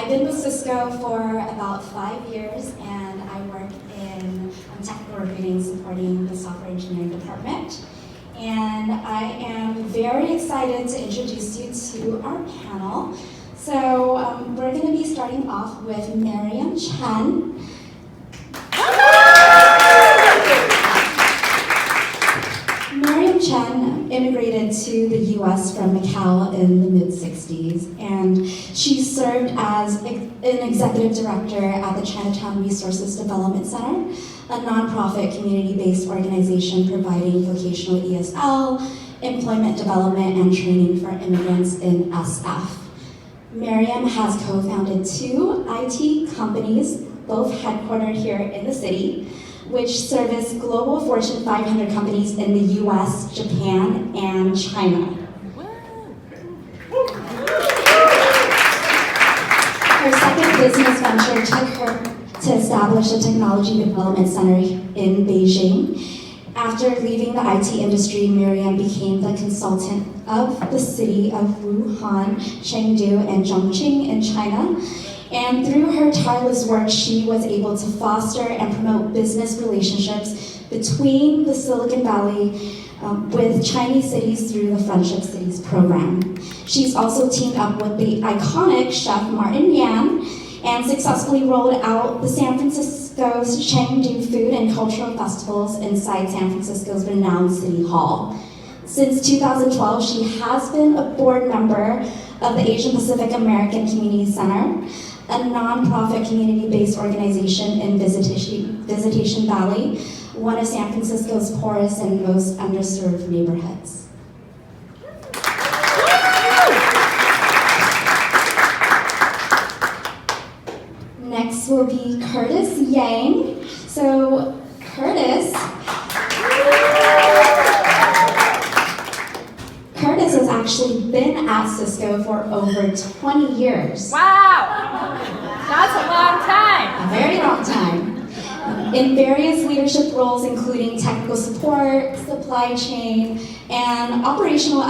I've been with Cisco for about 5 years, and I work in technical recruiting supporting the software engineering department. And I am very excited to introduce you to our panel. So we're going to be starting off with Myriam Chen. Myriam Chen immigrated to the US from Macau in the mid-60s, and she served as an executive director at the Chinatown Resources Development Center, a nonprofit community-based organization providing vocational ESL, employment development, and training for immigrants in SF. Myriam has co-founded 2 IT companies, both headquartered here in the city, which service global Fortune 500 companies in the US, Japan, and China. Her second business venture took her to establish a technology development center in Beijing. After leaving the IT industry, Myriam became the consultant of the city of Wuhan, Chengdu, and Chongqing in China. And through her tireless work, she was able to foster and promote business relationships between the Silicon Valley with Chinese cities through the Friendship Cities program. She's also teamed up with the iconic chef Martin Yan and successfully rolled out the San Francisco's Chengdu food and cultural festivals inside San Francisco's renowned City Hall. Since 2012, she has been a board member of the Asian Pacific American Community Center, a nonprofit community-based organization in Visitation Valley, one of San Francisco's poorest and most underserved neighborhoods. Next will be Kurtis Yang. So Kurtis has actually been at Cisco for over 20 years. Wow! That's a long time. A very long time. In various leadership roles, including technical support, supply chain, and operational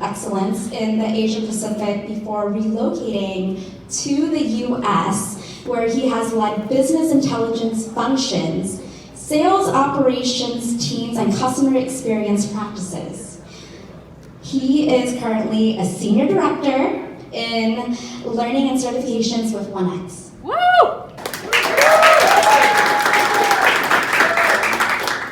excellence in the Asia Pacific before relocating to the US, where he has led business intelligence functions, sales operations teams, and customer experience practices. He is currently a senior director in learning and certifications with 1X. Woo!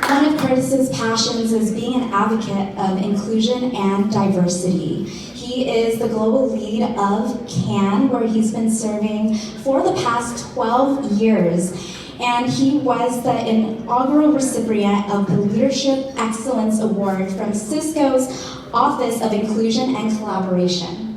One of Kurtis's passions is being an advocate of inclusion and diversity. He is the global lead of CAAN, where he's been serving for the past 12 years. And he was the inaugural recipient of the Leadership Excellence Award from Cisco's Office of Inclusion and Collaboration.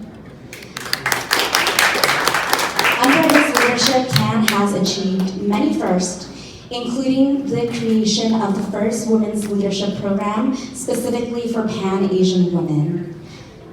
Under his leadership, CAAN has achieved many firsts, including the creation of the first women's leadership program specifically for Pan-Asian women,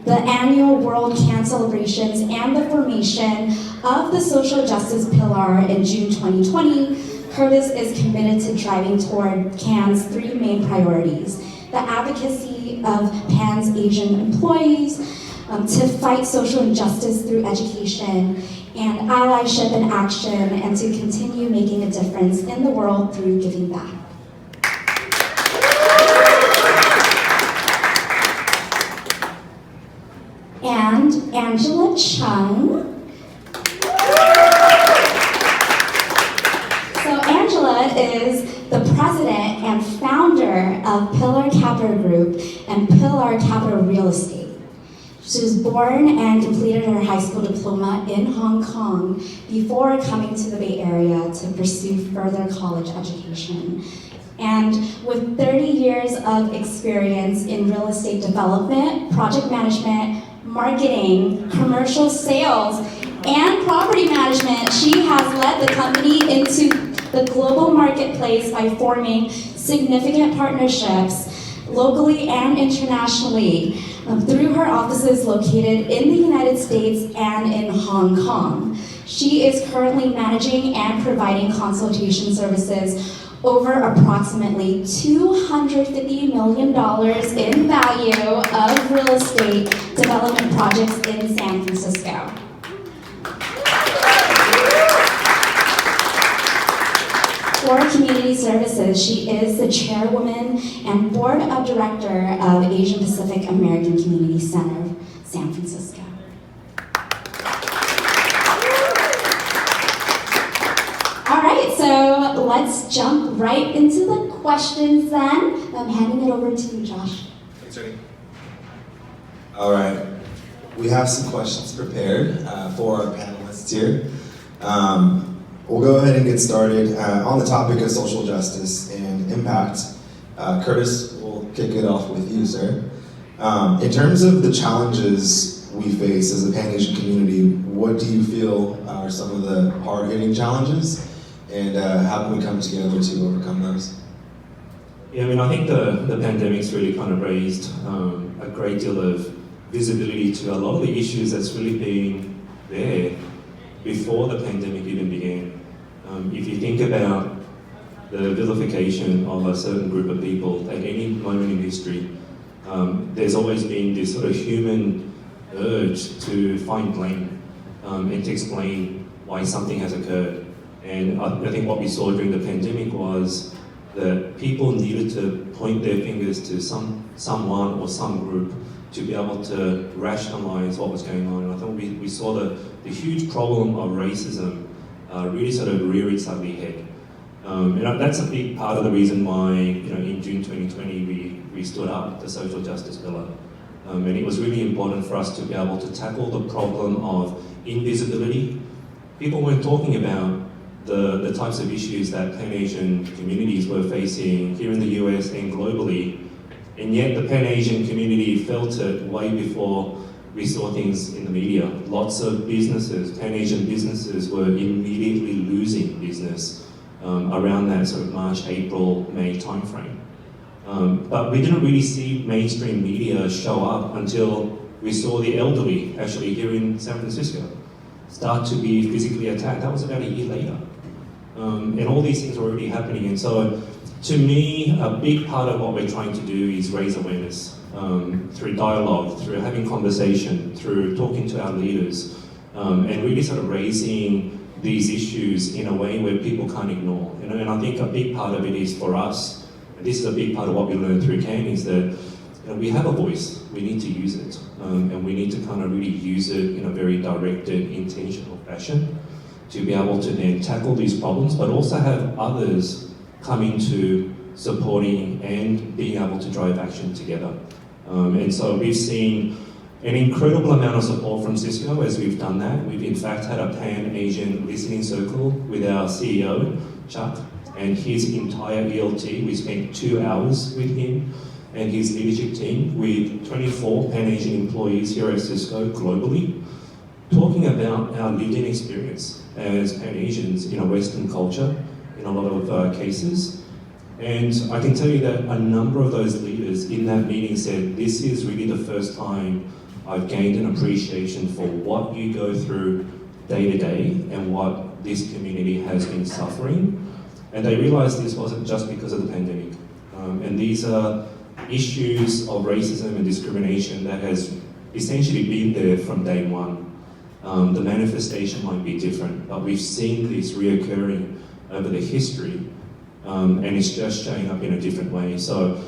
the annual World CAAN celebrations, and the formation of the social justice pillar in June 2020. Kurtis is committed to driving toward CAAN's 3 main priorities: the advocacy of Pan's Asian employees, to fight social injustice through education and allyship and action, and to continue making a difference in the world through giving back. And Angela Cheung. Is the president and founder of Pillar Capital Group and Pillar Capital Real Estate. She was born and completed her high school diploma in Hong Kong before coming to the Bay Area to pursue further college education. And with 30 years of experience in real estate development, project management, marketing, commercial sales, and property management, she has led the company into the global marketplace by forming significant partnerships locally and internationally through her offices located in the United States and in Hong Kong. She is currently managing and providing consultation services over approximately $250 million in value of real estate development projects in San Francisco. For community services, she is the chairwoman and board of director of Asian Pacific American Community Center, San Francisco. All right, so let's jump right into the questions then. I'm handing it over to you, Josh. Thanks, Ernie. All right, we have some questions prepared for our panelists here. We'll go ahead and get started on the topic of social justice and impact. Kurtis, we'll kick it off with you, sir. In terms of the challenges we face as a Pan-Asian community, what do you feel are some of the hard-hitting challenges, and how can we come together to overcome those? Yeah, I mean, I think the pandemic's really kind of raised a great deal of visibility to a lot of the issues that's really been there before the pandemic even began. If you think about the vilification of a certain group of people at any moment in history, there's always been this sort of human urge to find blame and to explain why something has occurred. And I think what we saw during the pandemic was that people needed to point their fingers to someone or some group to be able to rationalize what was going on. And I think we saw the huge problem of racism really sort of rear its ugly head. And that's a big part of the reason why, in June 2020 we stood up the social justice pillar. And it was really important for us to be able to tackle the problem of invisibility. People weren't talking about the types of issues that Pan-Asian communities were facing here in the US and globally, and yet the Pan-Asian community felt it way before we saw things in the media. Lots of businesses, Pan-Asian businesses, were immediately losing business around that sort of March, April, May timeframe. But we didn't really see mainstream media show up until we saw the elderly, actually here in San Francisco, start to be physically attacked. That was about a year later. And all these things were already happening. And so, to me, a big part of what we're trying to do is raise awareness through dialogue, through having conversation, through talking to our leaders, and really sort of raising these issues in a way where people can't ignore. And I think a big part of it is for us, and this is a big part of what we learned through CAAN, is that we have a voice, we need to use it, and we need to kind of really use it in a very directed, intentional fashion to be able to then tackle these problems, but also have others come into supporting and being able to drive action together. And so we've seen an incredible amount of support from Cisco as we've done that. We've in fact had a Pan-Asian listening circle with our CEO, Chuck, and his entire ELT. We spent 2 hours with him and his leadership team with 24 Pan-Asian employees here at Cisco globally, talking about our lived-in experience as Pan-Asians in a Western culture in a lot of cases. And I can tell you that a number of those leaders in that meeting said, this is really the first time I've gained an appreciation for what you go through day to day and what this community has been suffering. And they realized this wasn't just because of the pandemic. And these are issues of racism and discrimination that has essentially been there from day one. The manifestation might be different, but we've seen this reoccurring over the history, and it's just showing up in a different way. So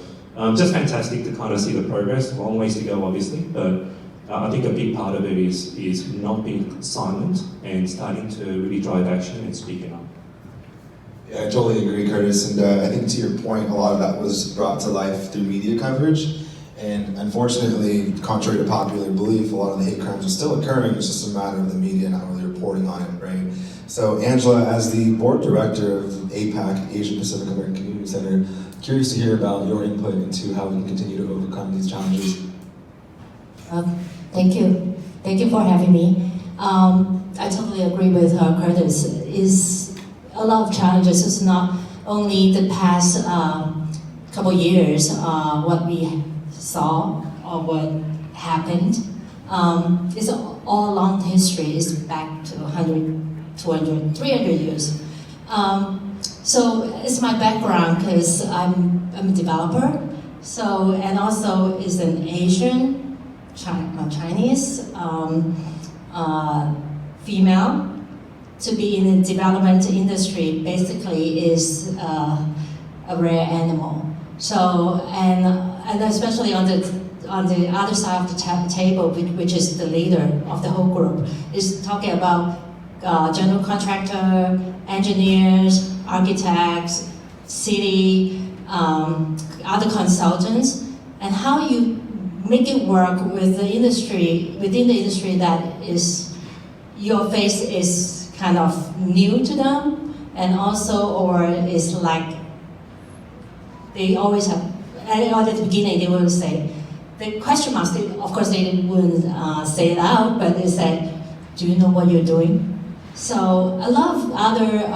just fantastic to kind of see the progress. Long ways to go, obviously, but I think a big part of it is not being silent and starting to really drive action and speaking up. Yeah, I totally agree, Kurtis, and I think to your point, a lot of that was brought to life through media coverage. And unfortunately, contrary to popular belief, a lot of the hate crimes are still occurring. It's just a matter of the media not really reporting on it, right? So Angela, as the board director of APACC, Asian Pacific American Community Center, curious to hear about your input into how we can continue to overcome these challenges. Thank you. Thank you for having me. I totally agree with Kurtis. Is a lot of challenges. It's not only the past couple years, what we saw or what happened. It's all along history. It's back to 100, 200, 300 years. So it's my background because I'm a developer. So, and also is an Asian, Chinese, female, to be in the development industry basically is a rare animal. So, and especially on the other side of the table, which is the leader of the whole group, is talking about general contractor, engineers, architects, city, other consultants, and how you make it work with the industry, within the industry that is, your face is kind of new to them, and also, or is like, they always have, at the beginning they will say, the question marks, of course they wouldn't say it out, but they said, do you know what you're doing? So a lot of other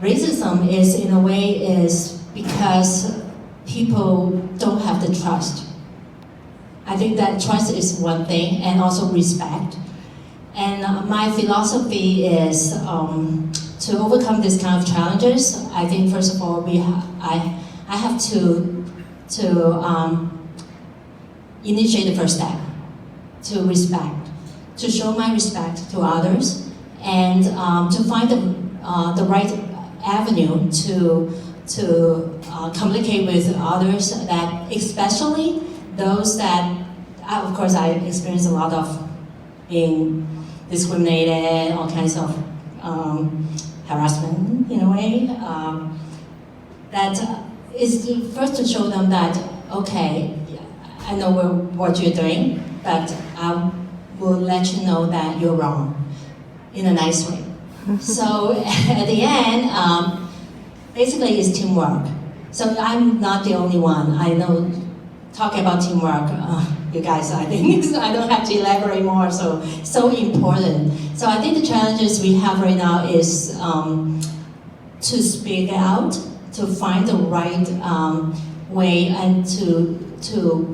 racism is, in a way, is because people don't have the trust. I think that trust is one thing, and also respect. And my philosophy is to overcome this kind of challenges. I think first of all, I have to initiate the first step, to respect, to show my respect to others, and to find the right avenue to communicate with others, that especially those that, of course, I experienced a lot of being discriminated, all kinds of harassment in a way. That is first to show them that, okay, I know what you're doing, but I will let you know that you're wrong in a nice way. So at the end, basically it's teamwork. So I'm not the only one. I know, talking about teamwork, you guys, I think I don't have to elaborate more, so important. So I think the challenges we have right now is to speak out, to find the right way, and to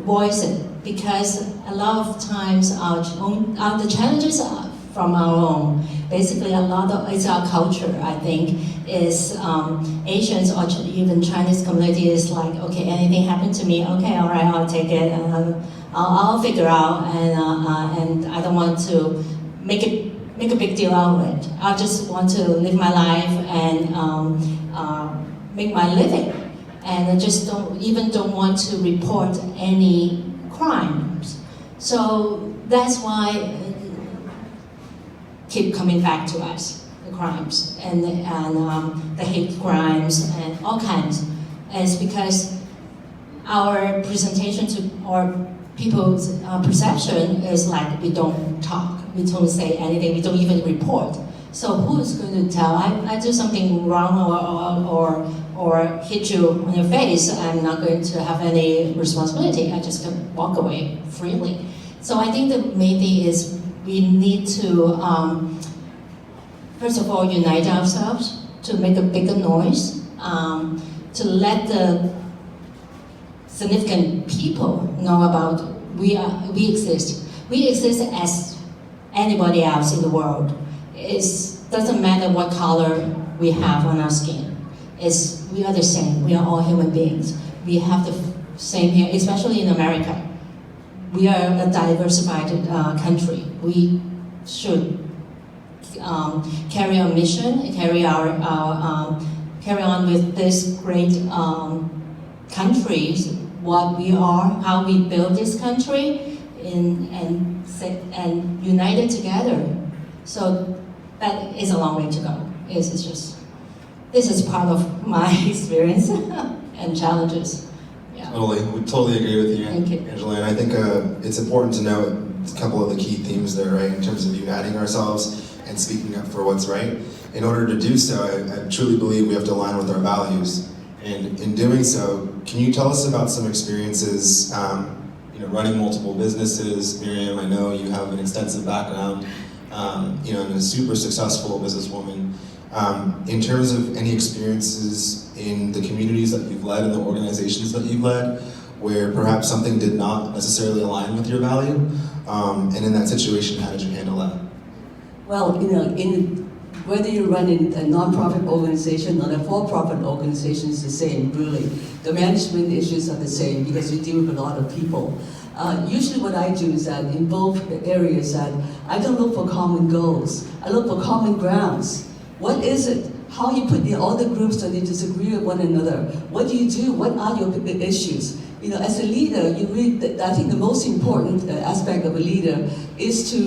voice it, because a lot of times the challenges are from our own. Basically, a lot of it's our culture. I think is Asians or even Chinese community is like, okay, anything happened to me, okay, all right, I'll take it, and I'll figure out, and I don't want to make a big deal out of it. I just want to live my life and make my living, and I just don't want to report any crimes. So that's why keep coming back to us, the crimes and the hate crimes and all kinds. And it's because our presentation to our people's perception is like, we don't talk, we don't say anything, we don't even report. So who's going to tell? I do something wrong or hit you on your face, I'm not going to have any responsibility. I just can walk away freely. So I think the main thing is we need to, first of all, unite ourselves to make a bigger noise, to let the significant people know about we exist. We exist as anybody else in the world. It doesn't matter what color we have on our skin. We are the same. We are all human beings. We have the same here, especially in America. We are a diversified country. We should carry our mission, carry on with this great country, what we are, how we build this country, and united together. So that is a long way to go. This is part of my experience and challenges. Yeah. Totally, we totally agree with you, Thank you. Angela. And I think it's important to note a couple of the key themes there, right? In terms of uniting ourselves and speaking up for what's right. In order to do so, I truly believe we have to align with our values. And in doing so, can you tell us about some experiences, running multiple businesses? Myriam, I know you have an extensive background, and a super successful businesswoman. In terms of any experiences in the communities that you've led and the organizations that you've led, where perhaps something did not necessarily align with your value, and in that situation, how did you handle that? Well, whether you run in a non-profit organization or a for-profit organization is the same, really. The management issues are the same because you deal with a lot of people. Usually what I do is that in both areas that I don't look for common goals. I look for common grounds. What is it? How you put in all the groups that they disagree with one another? What do you do? What are your issues? You know, as a leader, I think the most important aspect of a leader is to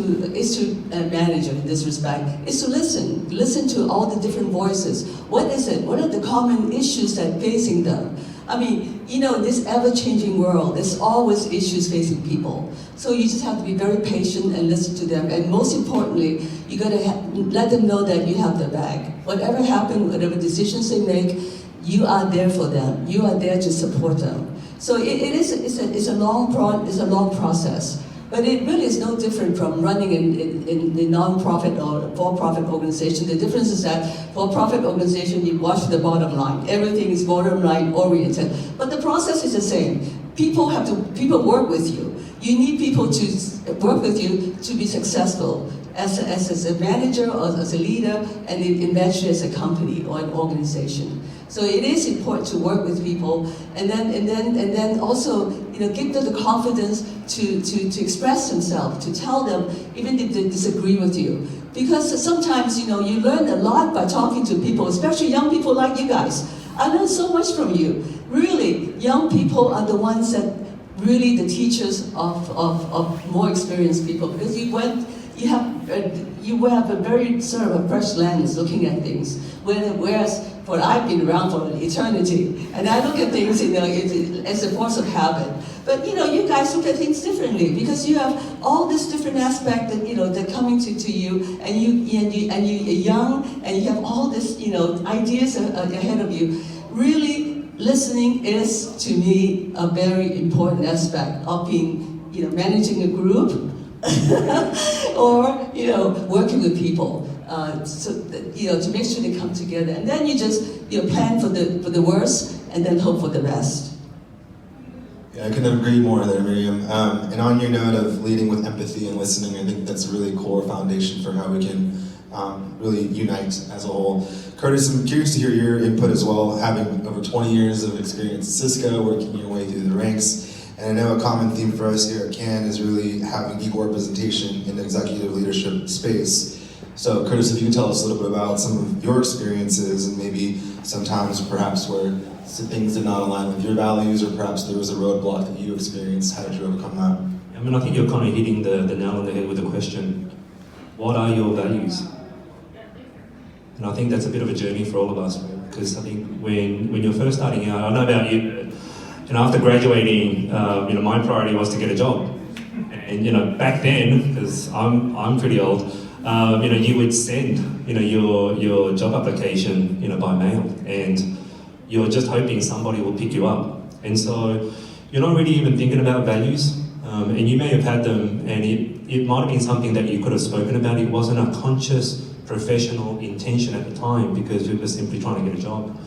manage in this respect, is to listen to all the different voices. What is it? What are the common issues that facing them? I mean, you know, this ever-changing world, there's always issues facing people. So you just have to be very patient and listen to them. And most importantly, you got to let them know that you have their back. Whatever happens, whatever decisions they make, you are there for them. You are there to support them. So it's a long process. But it really is no different from running in the non-profit or for-profit organization. The difference is that for-profit organization, you watch the bottom line. Everything is bottom line oriented. But the process is the same. People work with you. You need people to work with you to be successful as a manager or as a leader, and eventually as a company or an organization. So it is important to work with people, and then also, you know, give them the confidence to express themselves, to tell them even if they disagree with you. Because sometimes, you know, you learn a lot by talking to people, especially young people like you guys. I learned so much from you. Really, young people are the ones that really the teachers of more experienced people, because you have a very sort of a fresh lens looking at things, whereas I've been around for an eternity, and I look at things, you know, as a force of habit. But you know, you guys look at things differently because you have all this different aspect that, you know, that coming to you, and you're young, and you have all this, you know, ideas ahead of you. Really, listening is to me a very important aspect of being, you know, managing a group or, you know, working with people. So that, you know, to make sure they come together, and then you just, you know, plan for the worst and then hope for the best. Yeah, I couldn't agree more there, Myriam. And on your note of leading with empathy and listening, I think that's a really core foundation for how we can really unite as a whole. Kurtis, I'm curious to hear your input as well, having over 20 years of experience at Cisco, working your way through the ranks. And I know a common theme for us here at CAAN is really having equal representation in the executive leadership space. So Kurtis, if you could tell us a little bit about some of your experiences and maybe sometimes perhaps where some things did not align with your values, or perhaps there was a roadblock that you experienced. How did you overcome that? I mean, I think you're kind of hitting the nail on the head with the question, what are your values? And I think that's a bit of a journey for all of us, because I think when you're first starting out, I don't know about you, and after graduating, you know, my priority was to get a job. And you know, back then, because I'm pretty old, you know, you would send, you know, your job application, you know, by mail, and you're just hoping somebody will pick you up. And so you're not really even thinking about values, and you may have had them, and it might have been something that you could have spoken about. It wasn't a conscious professional intention at the time because you were simply trying to get a job.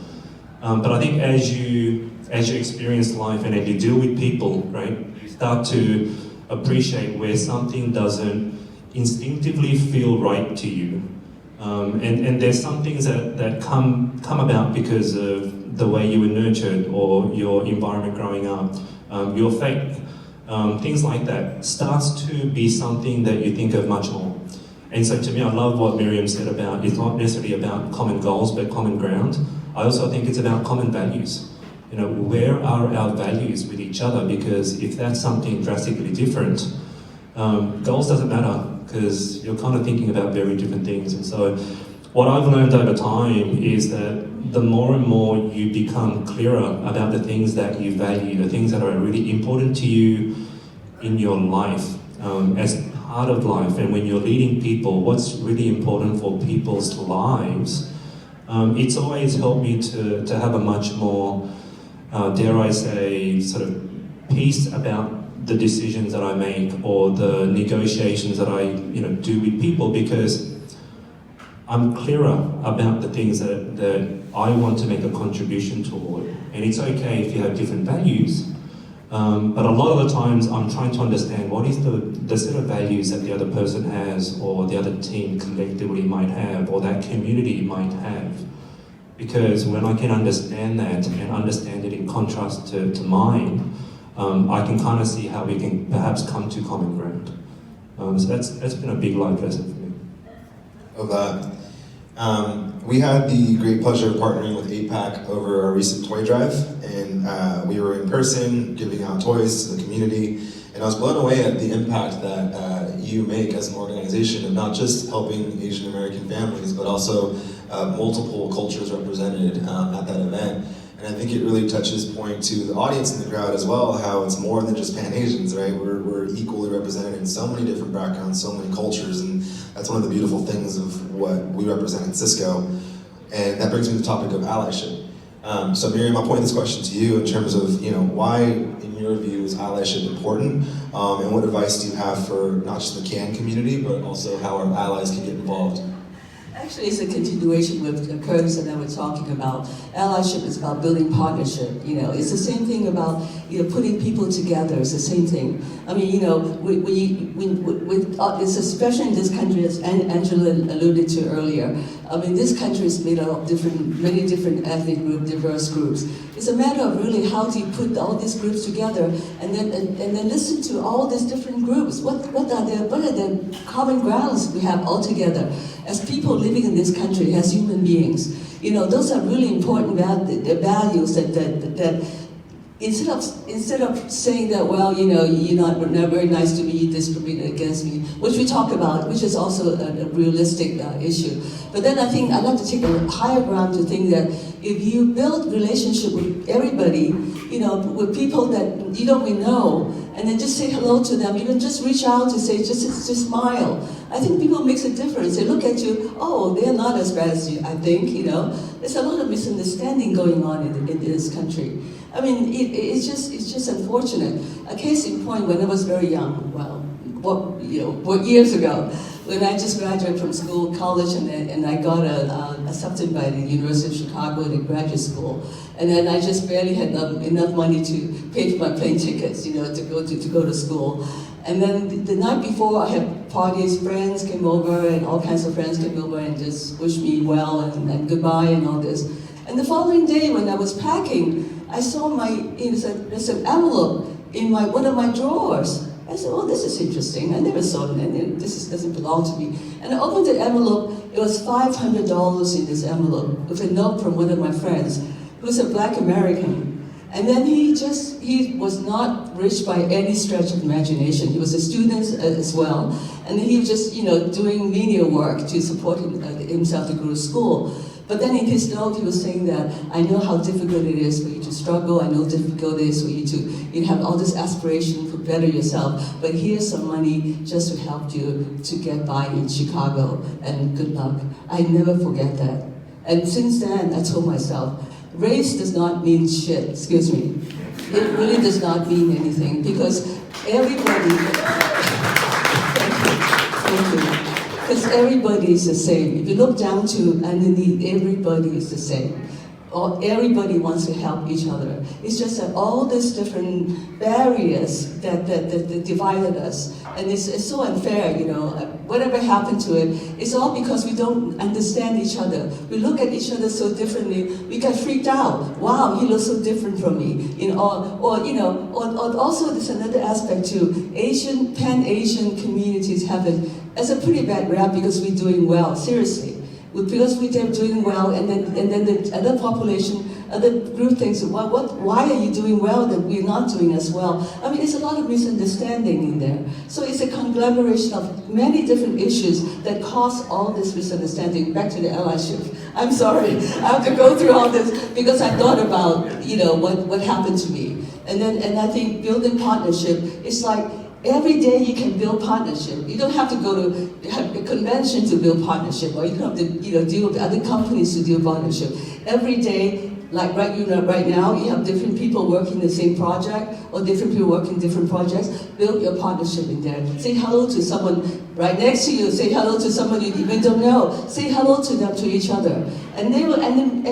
But I think as you experience life and as you deal with people, right, you start to appreciate where something doesn't instinctively feel right to you. And there's some things that come about because of the way you were nurtured or your environment growing up, your faith, things like that starts to be something that you think of much more. And so to me, I love what Myriam said about it's not necessarily about common goals, but common ground. I also think it's about common values. You know, where are our values with each other? Because if that's something drastically different, goals doesn't matter because you're kind of thinking about very different things. And so what I've learned over time is that the more and more you become clearer about the things that you value, the things that are really important to you in your life, as part of life, and when you're leading people, what's really important for people's lives, it's always helped me to have a much more, dare I say, sort of peace about the decisions that I make or the negotiations that I, you know, do with people, because I'm clearer about the things that I want to make a contribution toward. And it's okay if you have different values, but a lot of the times I'm trying to understand what is the set of values that the other person has, or the other team collectively might have, or that community might have. Because when I can understand that and understand it in contrast to mine, I can kind of see how we can perhaps come to common ground. So that's been a big life lesson for me. Of that. We had the great pleasure of partnering with APACC over our recent toy drive, and we were in person giving out toys to the community, and I was blown away at the impact that you make as an organization of not just helping Asian American families, but also multiple cultures represented at that event. And I think it really touches point to the audience in the crowd as well, how it's more than just Pan-Asians, right? We're equally represented in so many different backgrounds, so many cultures, and that's one of the beautiful things of what we represent at Cisco. And that brings me to the topic of allyship. So Myriam, I'll point this question to you in terms of, why, in your view, is allyship important? And what advice do you have for not just the CAAN community, but also how our allies can get involved? Actually, it's a continuation with Kurtis and I were talking about. Allyship is about building partnership. It's the same thing about putting people together. It's the same thing. I mean, it's especially in this country, as Angela alluded to earlier. I mean, this country is made up of many different ethnic groups, diverse groups. It's a matter of really how do you put all these groups together and then listen to all these different groups. What are the common grounds we have all together as people living in this country, as human beings? Those are really important values that instead of saying that, well, you're not very nice to me, you discriminate against me, which we talk about, which is also a realistic issue. But then I think I'd like to take a higher ground to think that if you build relationship with everybody, with people that you don't really know, and then just say hello to them, even just reach out to say, just smile. I think people makes a difference. They look at you, oh, they're not as bad as you, I think, There's a lot of misunderstanding going on in this country. I mean, it's just unfortunate. A case in point, when I was very young, what years ago, when I just graduated from school, college, and I got accepted by the University of Chicago in graduate school, and then I just barely had enough money to pay for my plane tickets, to go to school. And then the night before, I had parties, friends came over, and all kinds of friends came over and just wished me well and goodbye and all this. And the following day, when I was packing, I saw there's an envelope in one of my drawers. I said, oh, this is interesting. I never saw it, and this doesn't belong to me. And I opened the envelope. It was $500 in this envelope with a note from one of my friends, who's a Black American. And then he was not rich by any stretch of imagination. He was a student as well. And then he was just, doing menial work to support himself to go to school. But then in his note, he was saying that, I know how difficult it is for you to struggle. I know how difficult it is for you to have all this aspiration to better yourself. But here's some money just to help you to get by in Chicago. And good luck. I never forget that. And since then, I told myself, race does not mean shit, excuse me. It really does not mean anything because everybody, thank you. Because everybody is the same. If you look down to underneath, everybody is the same. Everybody wants to help each other. It's just that all these different barriers that divided us, and it's so unfair, whatever happened to it, it's all because we don't understand each other. We look at each other so differently, we get freaked out. Wow, he looks so different from me. Also there's another aspect too. Pan-Asian communities have as a pretty bad rap because we're doing well, seriously. Because we're doing well, and then the other population, other group thinks, why are you doing well that we're not doing as well? I mean, there's a lot of misunderstanding in there. So it's a conglomeration of many different issues that cause all this misunderstanding. Back to the allyship. I'm sorry, I have to go through all this because I thought about, what happened to me. And I think building partnership is like, every day you can build partnership. You don't have to go to a convention to build partnership, or you don't have to deal with other companies to do partnership. Every day, like right now, you have different people working the same project, or different people working different projects. Build your partnership in there. Say hello to someone right next to you. Say hello to someone you even don't know. Say hello to them, to each other. And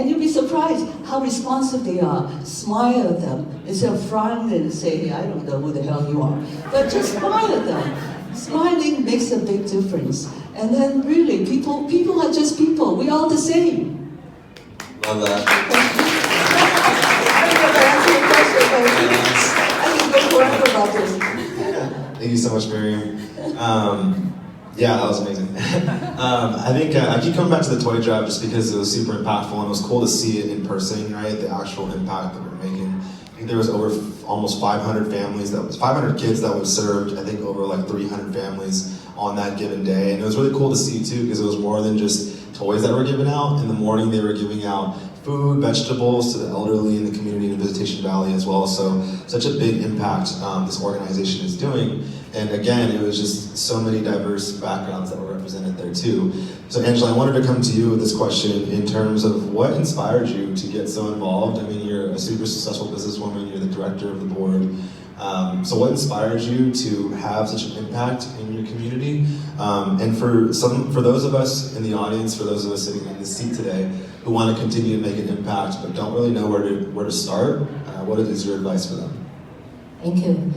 you'll be surprised how responsive they are. Smile at them instead of frowning and say, hey, I don't know who the hell you are. But just smile at them. Smiling makes a big difference. And then really, people are just people. We're all the same. Love that. I don't know if I answered your question, but I can go forever about this. Thank you so much, Myriam. Yeah, that was amazing. I think I keep coming back to the toy drive just because it was super impactful and it was cool to see it in person, right? The actual impact that we're making. I think there was over almost 500 families 500 kids that was served. I think over like 300 families on that given day, and it was really cool to see too because it was more than just toys that were given out. In the morning, they were giving out food, vegetables to the elderly in the community in Visitation Valley as well. So such a big impact this organization is doing. And again, it was just so many diverse backgrounds that were represented there too. So Angela, I wanted to come to you with this question in terms of what inspired you to get so involved. I mean, you're a super successful businesswoman, you're the director of the board. So what inspired you to have such an impact in your community? And for those of us in the audience, for those of us sitting in this seat today, who want to continue to make an impact but don't really know where to start, what is your advice for them? Thank you.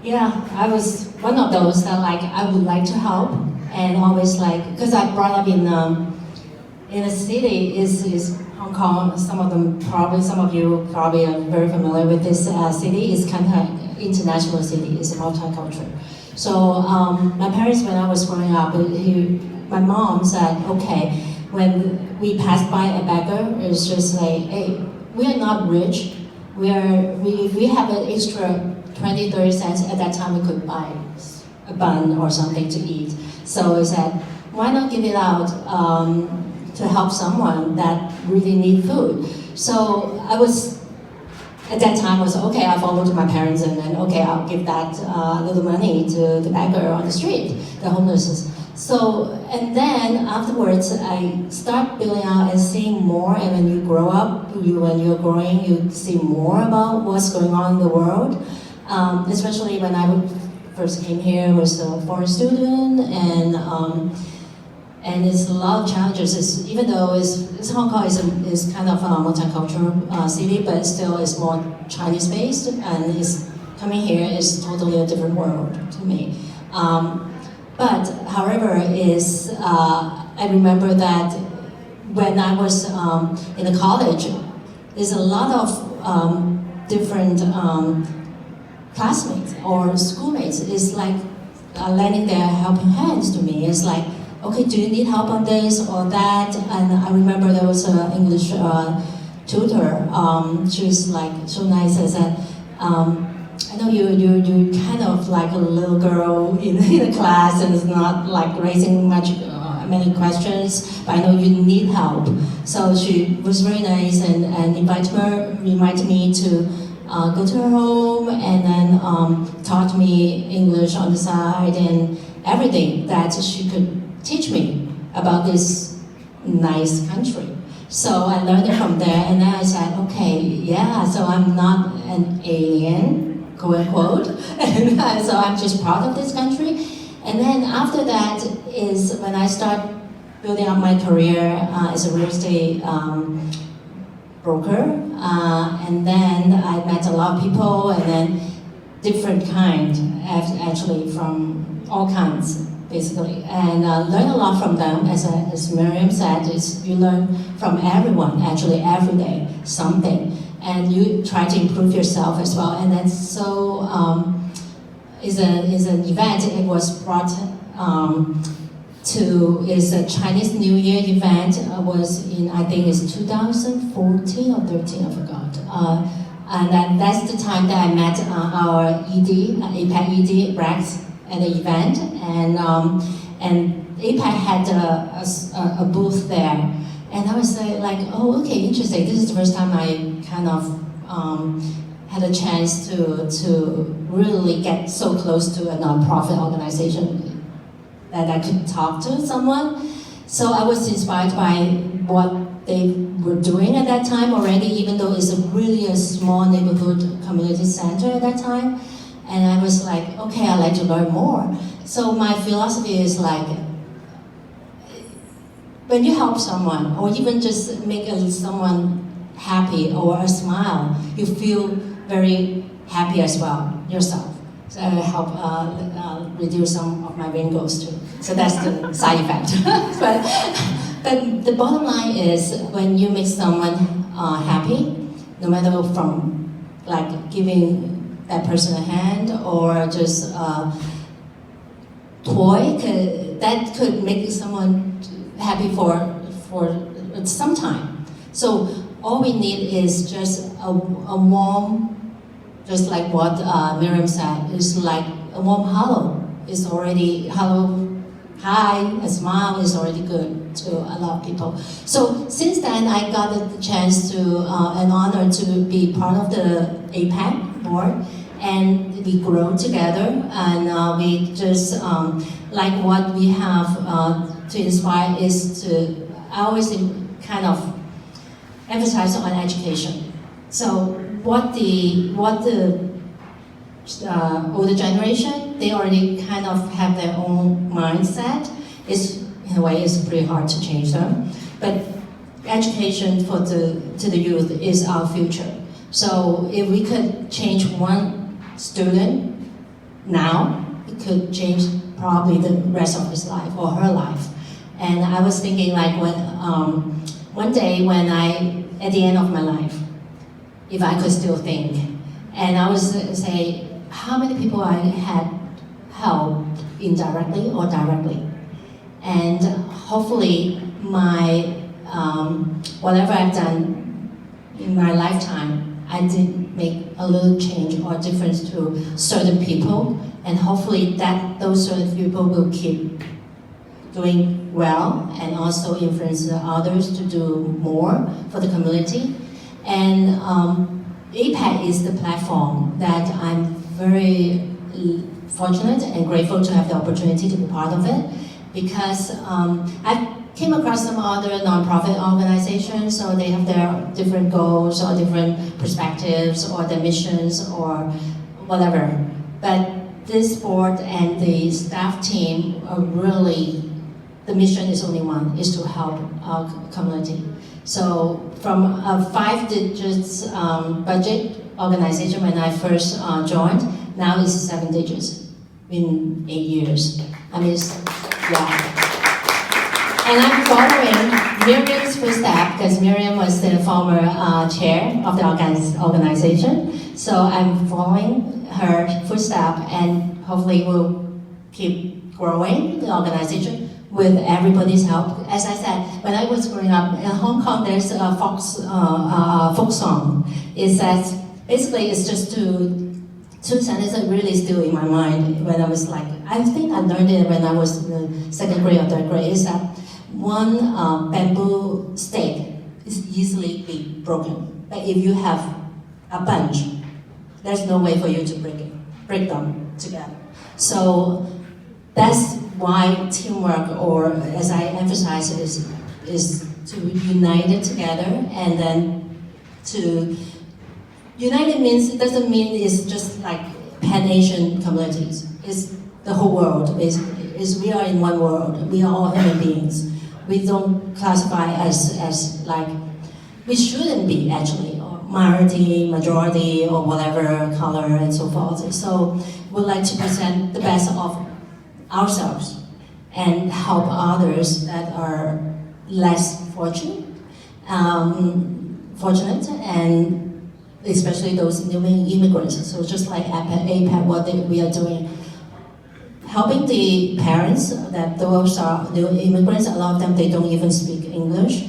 Yeah, I was one of those that I would like to help and always because I brought up in a city is Hong Kong. Some of you probably are very familiar with this city. It's kind of international city. It's multicultural. So my parents, when I was growing up, my mom said, okay, when we passed by a beggar, it's just like, hey, we are not rich. We have an extra 20, 30 cents. At that time, we could buy a bun or something to eat. So I said, why not give it out to help someone that really need food? So at that time, I was okay, I followed my parents and then, okay, I'll give that little money to the beggar on the street, the homeless. So, and then afterwards, I start building out and seeing more, and when you grow up, when you're growing, you see more about what's going on in the world. Especially when I first came here, was a foreign student, and it's a lot of challenges. Even though Hong Kong is kind of a multicultural city, but still is more Chinese-based, and coming here is totally a different world to me. But however, I remember that when I was in the college, there's a lot of different classmates or schoolmates is lending their helping hands to me. It's like, okay, do you need help on this or that? And I remember there was an English tutor. She's so nice. I said, I know you kind of like a little girl in the class and it's not raising many questions, but I know you need help. So she was very nice and invited me to go to her home and then taught me English on the side and everything that she could teach me about this nice country. So I learned it from there, and then I said, okay, yeah, so I'm not an alien, quote unquote, and so I'm just part of this country. And then after that is when I start building up my career as a real estate broker, and then I met a lot of people, and then different kind, actually from all kinds, basically, and learn a lot from them. As Myriam said, you learn from everyone, actually every day, something, and you try to improve yourself as well. And then so is an event. It was brought is a Chinese New Year event. Was in, I think it's 2014 or 13, I forgot. And that's the time that I met our ED, APACC ED, Rex, at the event, and APACC had a booth there, and I was like, oh, okay, interesting. This is the first time I kind of had a chance to really get so close to a nonprofit organization that I could talk to someone. So I was inspired by what they were doing at that time already, even though it's really a small neighborhood community center at that time. And I was like, okay, I'd like to learn more. So my philosophy is when you help someone, or even just make someone happy or a smile, you feel very happy as well yourself. So I help reduce some of my wrinkles too. So that's the side effect. but the bottom line is when you make someone happy, no matter from giving that person a hand, or just toy that could make someone happy for some time. So all we need is just a warm, just like what Myriam said, is like a warm hello. It's already hello, hi, a smile is already good to a lot of people. So since then, I got the chance to, an honor to be part of the APACC board, and we grow together, and we just, like what we have to inspire is to, I always kind of emphasize on education. So what the older generation, they already kind of have their own mindset. It's, in a way, it's pretty hard to change them. But education to the youth is our future. So if we could change one student now, it could change probably the rest of his life or her life. And I was thinking, like, when one day when at the end of my life, if I could still think, and I was say, how many people I had helped indirectly or directly, and hopefully my whatever I've done in my lifetime, I did make a little change or difference to certain people, and hopefully that those certain people will keep doing well and also influence others to do more for the community. And APACC is the platform that I'm very fortunate and grateful to have the opportunity to be part of it, because I came across some other nonprofit organizations, so they have their different goals or different perspectives or their missions or whatever. But this board and the staff team are really, the mission is only one, is to help our community. So from a 5 digits budget organization when I first joined, now it's 7 digits in 8 years. I mean, yeah. And I'm following Myriam's footsteps, because Myriam was the former chair of the organization. So I'm following her footsteps, and hopefully we'll keep growing the organization with everybody's help. As I said, when I was growing up in Hong Kong, there's a folk song. It says, basically it's just two sentences that really still in my mind when I was like, I think I learned it when I was in the 2nd grade or 3rd grade, is that one bamboo stake is easily be broken. But if you have a bunch, there's no way for you to break them together. So that's why teamwork, or as I emphasize, is to unite it together, and then to unite it means, it doesn't mean it's just like Pan-Asian communities. It's the whole world, basically. We are in one world. We are all human beings. We don't classify as like, we shouldn't be actually, or minority, majority, or whatever color and so forth. So we'd like to present the best of ourselves and help others that are less fortunate, and especially those new immigrants. So just like APACC, what we are doing, helping the parents that those are new immigrants, a lot of them, they don't even speak English,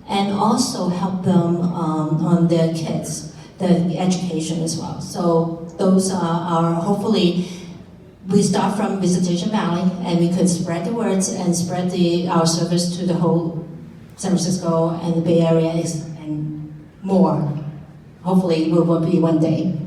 and also help them on their kids, the education as well. So those are our, hopefully, we start from Visitation Valley, and we could spread the words and spread our service to the whole San Francisco and the Bay Area and more. Hopefully, we will be one day.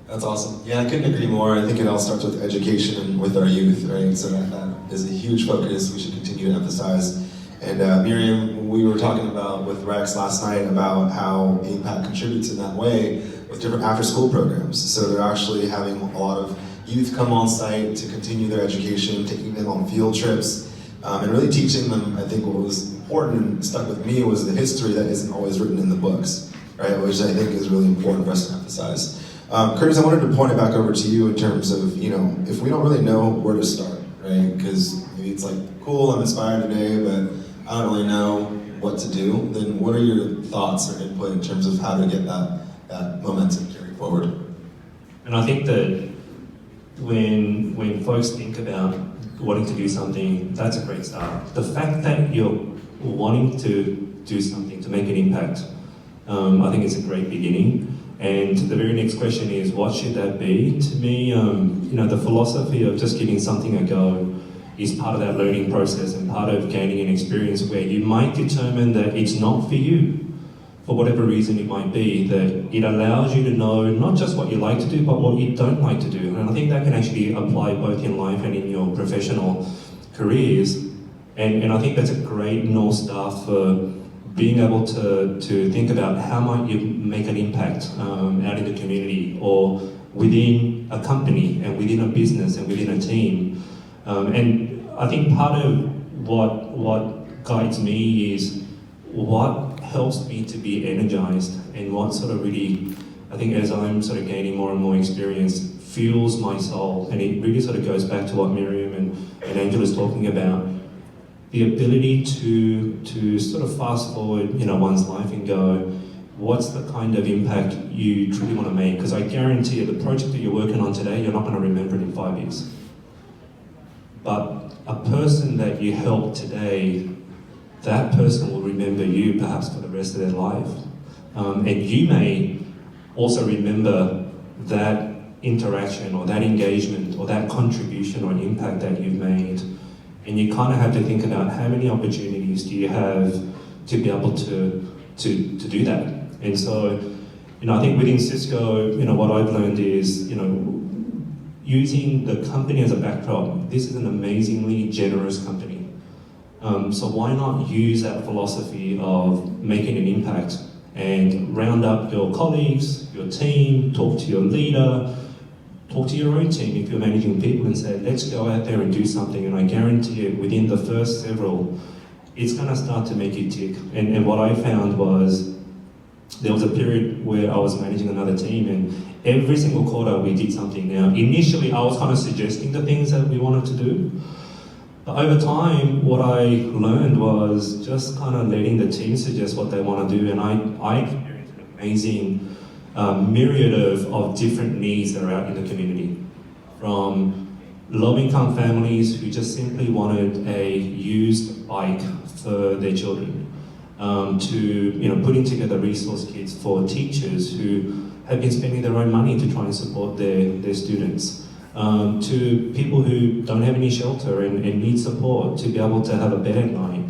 That's awesome. Yeah, I couldn't agree more. I think it all starts with education and with our youth, right? So that is a huge focus we should continue to emphasize. And Myriam, we were talking about with Rex last night about how APACC contributes in that way with different after-school programs. So they're actually having a lot of youth come on site to continue their education, taking them on field trips, and really teaching them. I think what was important and stuck with me was the history that isn't always written in the books, right? Which I think is really important for us to emphasize. Kurtis, I wanted to point it back over to you in terms of, if we don't really know where to start, right? Because maybe it's like, cool, I'm inspired today, but I don't really know what to do. Then what are your thoughts or input in terms of how to get that momentum carried forward? And I think that when folks think about wanting to do something, that's a great start. The fact that you're wanting to do something to make an impact, I think it's a great beginning. And the very next question is, what should that be? To me, the philosophy of just giving something a go is part of that learning process and part of gaining an experience where you might determine that it's not for you, for whatever reason it might be, that it allows you to know not just what you like to do, but what you don't like to do. And I think that can actually apply both in life and in your professional careers. And I think that's a great North Star for being able to think about how might you make an impact out in the community or within a company and within a business and within a team. And I think part of what guides me is what helps me to be energized and what sort of really, I think as I'm sort of gaining more and more experience, fuels my soul. And it really sort of goes back to what Myriam and Angela's talking about. The ability to sort of fast forward, one's life and go, what's the kind of impact you truly want to make? Because I guarantee you, the project that you're working on today, you're not going to remember it in 5 years. But a person that you help today, that person will remember you perhaps for the rest of their life. And you may also remember that interaction or that engagement or that contribution or impact that you've made. And you kind of have to think about how many opportunities do you have to be able to do that. And so, I think within Cisco, what I've learned is, using the company as a backdrop, this is an amazingly generous company. So why not use that philosophy of making an impact and round up your colleagues, your team, talk to your leader, talk to your own team if you're managing people and say, let's go out there and do something. And I guarantee you, within the first several, it's going to start to make you tick. And what I found was, there was a period where I was managing another team and every single quarter we did something. Now, initially I was kind of suggesting the things that we wanted to do. But over time, what I learned was just kind of letting the team suggest what they want to do. And I experienced an amazing myriad of different needs that are out in the community. From low-income families who just simply wanted a used bike for their children, to putting together resource kits for teachers who have been spending their own money to try and support their students, to people who don't have any shelter and need support to be able to have a bed at night.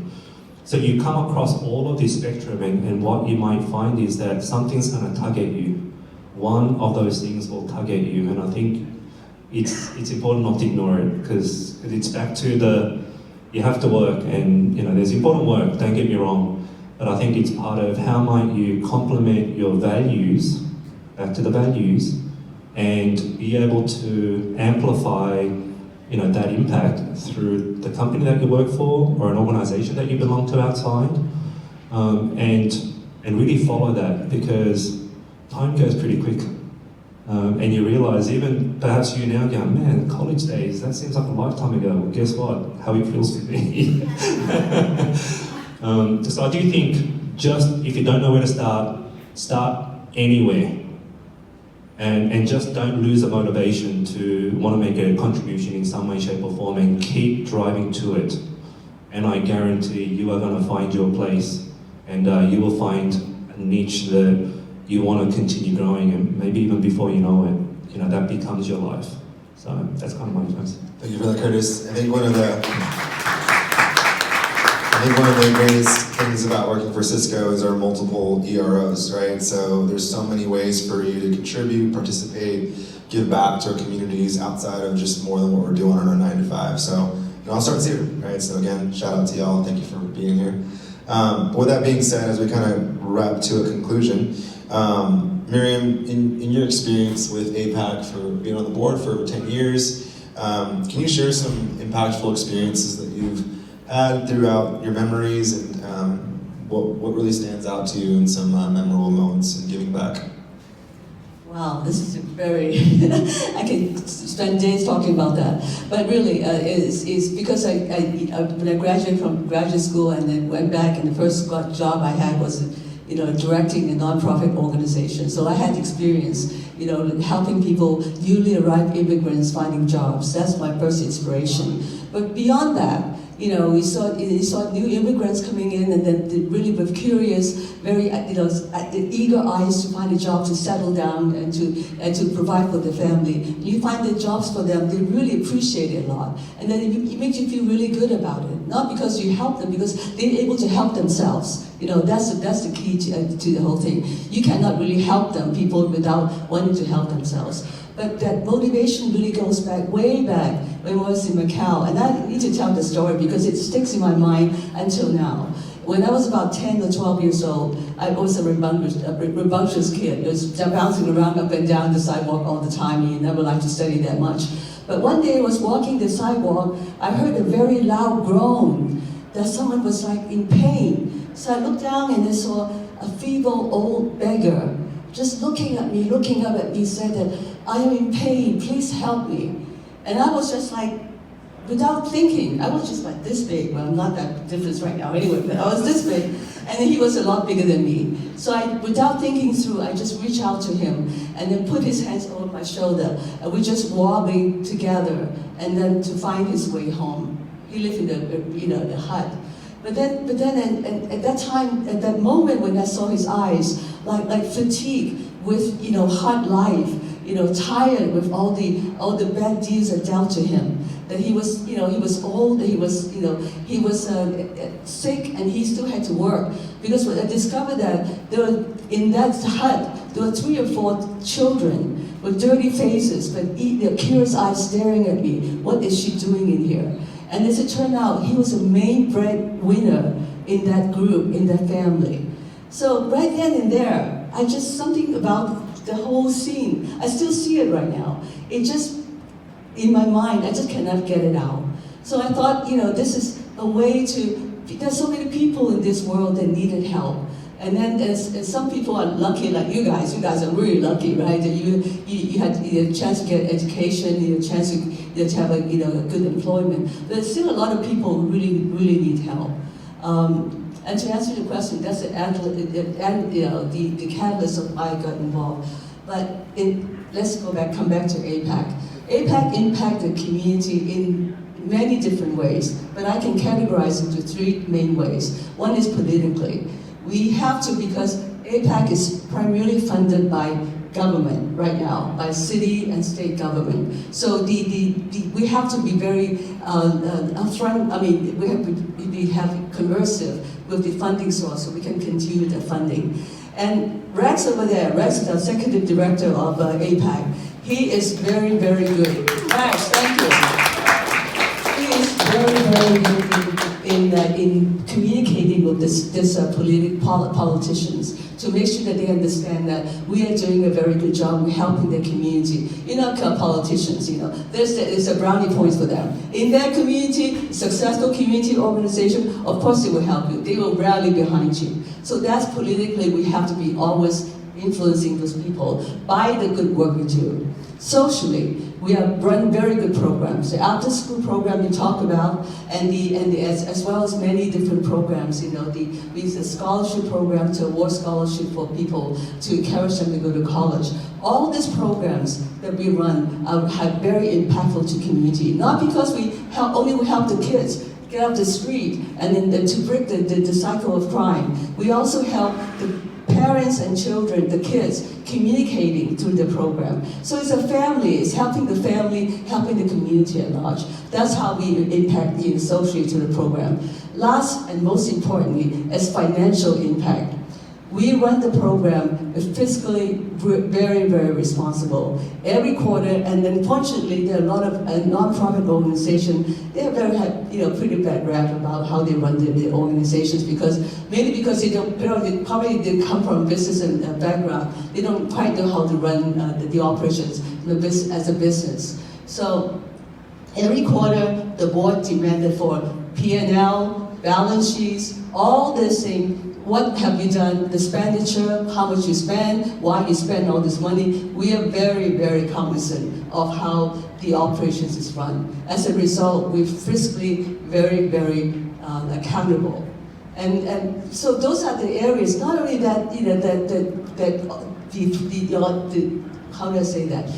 So you come across all of this spectrum, and what you might find is that something's going to tug at you. One of those things will tug at you, and I think it's important not to ignore it, because it's back to you have to work, and there's important work, don't get me wrong, but I think it's part of how might you complement your values, back to the values, and be able to amplify that impact through the company that you work for or an organization that you belong to outside, and really follow that, because time goes pretty quick. And you realize, even perhaps you now go, man, college days, that seems like a lifetime ago. Well, guess what? How it feels to me. So I do think, just if you don't know where to start anywhere. And just don't lose the motivation to want to make a contribution in some way, shape or form, and keep driving to it. And I guarantee you are going to find your place, and you will find a niche that you want to continue growing, and maybe even before you know it, that becomes your life. So that's kind of my advice. Thank you for that, Kurtis. I think one of the greatest things about working for Cisco is our multiple EROs, right? So there's so many ways for you to contribute, participate, give back to our communities outside of just more than what we're doing on our 9 to 5. So it all starts here, right? So again, shout out to y'all. Thank you for being here. With that being said, as we kind of wrap to a conclusion, Myriam, in your experience with APACC, for being on the board for 10 years, can you share some impactful experiences that you've had throughout your memories, and what really stands out to you in some memorable moments in giving back? Wow, this is a very, I can spend days talking about that. But really, is because when I graduated from graduate school and then went back, and the first job I had was directing a nonprofit organization. So I had experience, helping people, newly arrived immigrants finding jobs. That's my first inspiration. But beyond that, we saw new immigrants coming in, and then they really were curious, very eager eyes to find a job, to settle down, and to provide for the family. You find the jobs for them, they really appreciate it a lot, and then it makes you feel really good about it. Not because you help them, because they're able to help themselves. That's the key to the whole thing. You cannot really help people without wanting to help themselves. But that motivation really goes back, way back, when I was in Macau. And I need to tell the story because it sticks in my mind until now. When I was about 10 or 12 years old, I was a rambunctious kid. I was bouncing around up and down the sidewalk all the time, and you never liked to study that much. But one day I was walking the sidewalk, I heard a very loud groan, that someone was like in pain. So I looked down and I saw a feeble old beggar just looking up at me, said that, "I am in pain, please help me." And I was just like, without thinking, I was just like this big. Well, I'm not that different right now anyway, but I was this big. And he was a lot bigger than me. So without thinking through, I just reached out to him and then put his hands over my shoulder. And we just wobbling together and then to find his way home. He lived in the hut. But then at that time, at that moment when I saw his eyes, like fatigue with hard life, tired with all the bad deeds that dealt to him. That he was old, he was sick, and he still had to work. Because when I discovered that in that hut there were 3 or 4 children with dirty faces, but their curious eyes staring at me. What is she doing in here? And as it turned out, he was a main breadwinner in that group, in that family. So right then and there, something about the whole scene, I still see it right now. It just, in my mind, I just cannot get it out. So I thought, this is a way there's so many people in this world that needed help. And then as some people are lucky, like you guys are really lucky, right? That you had a chance to get education, you had a chance to have a good employment. But there's still a lot of people who really need help. And to answer the question, that's the catalyst of why I got involved. But let's come back to APACC. APACC impacted the community in many different ways, but I can categorize into 3 main ways. One is politically. We have to, because APACC is primarily funded by government right now, by city and state government. So we have to be very upfront. I mean, we have conversive with the funding source so we can continue the funding. And Rex over there, Rex is the executive director of APACC. He is very, very good. Rex, thank you. He is very good in communicating with politicians to make sure that they understand that we are doing a very good job. We're helping the community. Politicians, there's a brownie points for them. In their community, successful community organization, of course they will help you. They will rally behind you. So that's politically, we have to be always influencing those people by the good work we do. Socially, we have run very good programs. The after-school program you talk about, as well as many different programs. The scholarship program to award scholarship for people to encourage them to go to college. All these programs that we run are very impactful to community. Not because we help the kids get off the street and then to break the cycle of crime. We also help the parents and children, the kids, communicating through the program. So it's a family, it's helping the family, helping the community at large. That's how we impact socially to the program. Last and most importantly, is financial impact. We run the program fiscally very, very responsible. Every quarter, and then fortunately, there are a lot of non-profit organizations. They have pretty bad rap about how they run their organizations mainly because they probably didn't come from business and background. They don't quite know how to run the operations as a business. So every quarter, the board demanded for P&L, balance sheets, all this thing. What have you done? The expenditure, how much you spend, why you spend all this money. We are very, very cognizant of how the operations is run. As a result, we're fiscally very, very accountable. And so those are the areas. Not only that, how do I say that?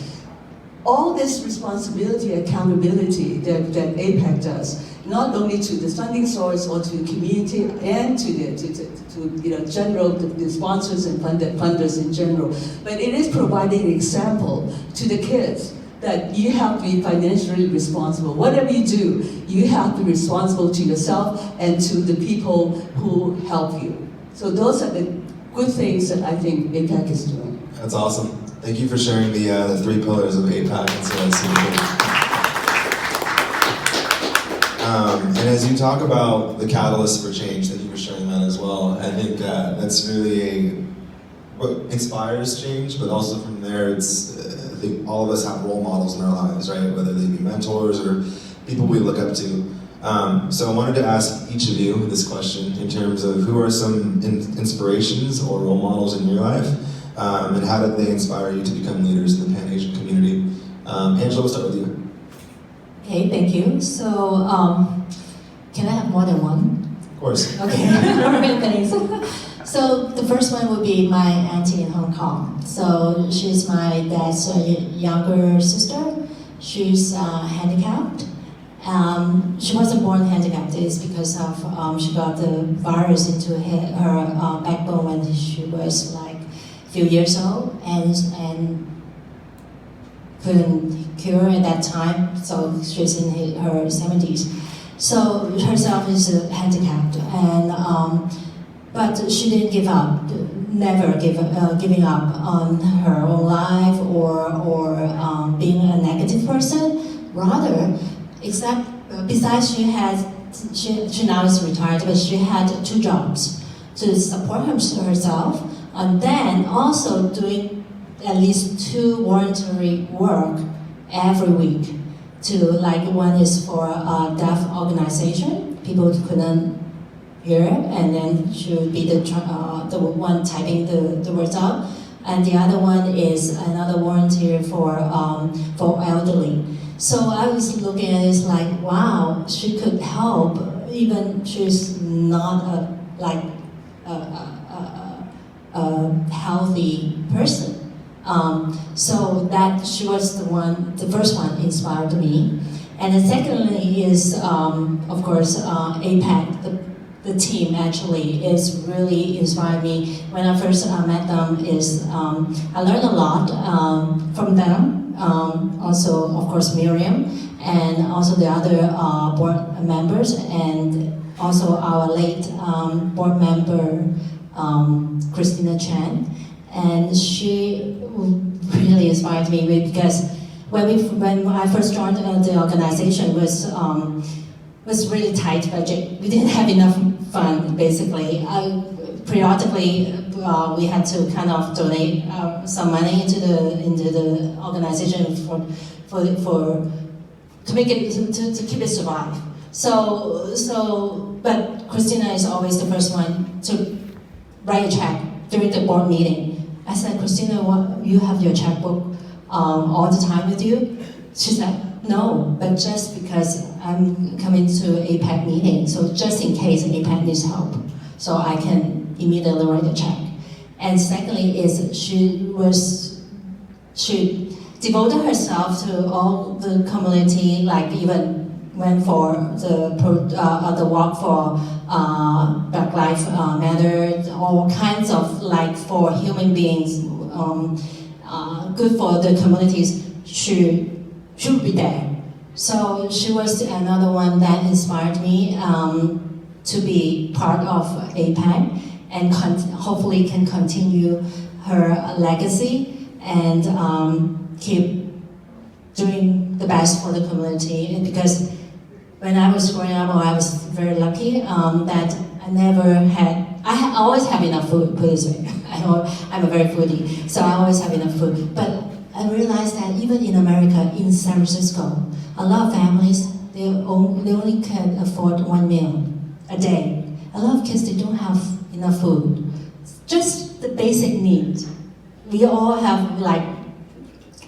All this responsibility, accountability that APACC does, not only to the funding source or to the community and to the general the sponsors and funders in general, but it is providing an example to the kids that you have to be financially responsible. Whatever you do, you have to be responsible to yourself and to the people who help you. So those are the good things that I think APACC is doing. That's awesome. Thank you for sharing the 3 pillars of APACC. And so that's super cool. And as you talk about the catalyst for change, thank you for sharing that as well. I think that's really what inspires change, but also from there, it's I think all of us have role models in our lives, right? Whether they be mentors or people we look up to. So I wanted to ask each of you this question in terms of who are some inspirations or role models in your life, and how did they inspire you to become leaders in the Pan-Asian community? Angela, we'll start with you. Okay, thank you. So, can I have more than one? Of course. Okay, thanks. So the first one would be my auntie in Hong Kong. So she's my dad's younger sister. She's handicapped. She wasn't born handicapped. It's because of she got the virus into her backbone when she was like a few years old, and couldn't cure at that time. So she's in her 70s. So herself is handicapped, and but she didn't give up. Never giving up on her own life or being a negative person. Rather, besides she now is retired, but she had 2 jobs to support herself, and then also doing at least 2 voluntary work every week. One is for a deaf organization, people who couldn't hear, and then she would be the one typing the words out, and the other one is another volunteer for elderly. So I was looking at it like, wow, she could help, even she's not a healthy person. So that she was the first one inspired me. And then secondly is, of course, APACC, the team actually is really inspired me. When I first met them, I learned a lot from them. Also, of course, Myriam, and also the other board members, and also our late board member, Chen. And she really inspired me because when I first joined the organization was really tight budget. We didn't have enough fund, basically. Periodically, we had to kind of donate some money into the organization to make it to keep it survive. But Christina is always the first one to write a check during the board meeting. I said, Christina, you have your checkbook all the time with you? She said, no, but just because I'm coming to APACC meeting, so just in case APACC needs help, so I can immediately write a check. And secondly is she devoted herself to all the community, like even went for the walk for Black Lives Matter, all kinds of for human beings, good for the communities. She would be there. So she was another one that inspired me to be part of APACC and hopefully can continue her legacy and keep doing the best for the community. And because when I was growing up, I was very lucky that I always have enough food, put it this way. I'm a very foodie, so I always have enough food. But I realized that even in America, in San Francisco, a lot of families, they only can afford 1 meal a day. A lot of kids, they don't have enough food. Just the basic needs. We all have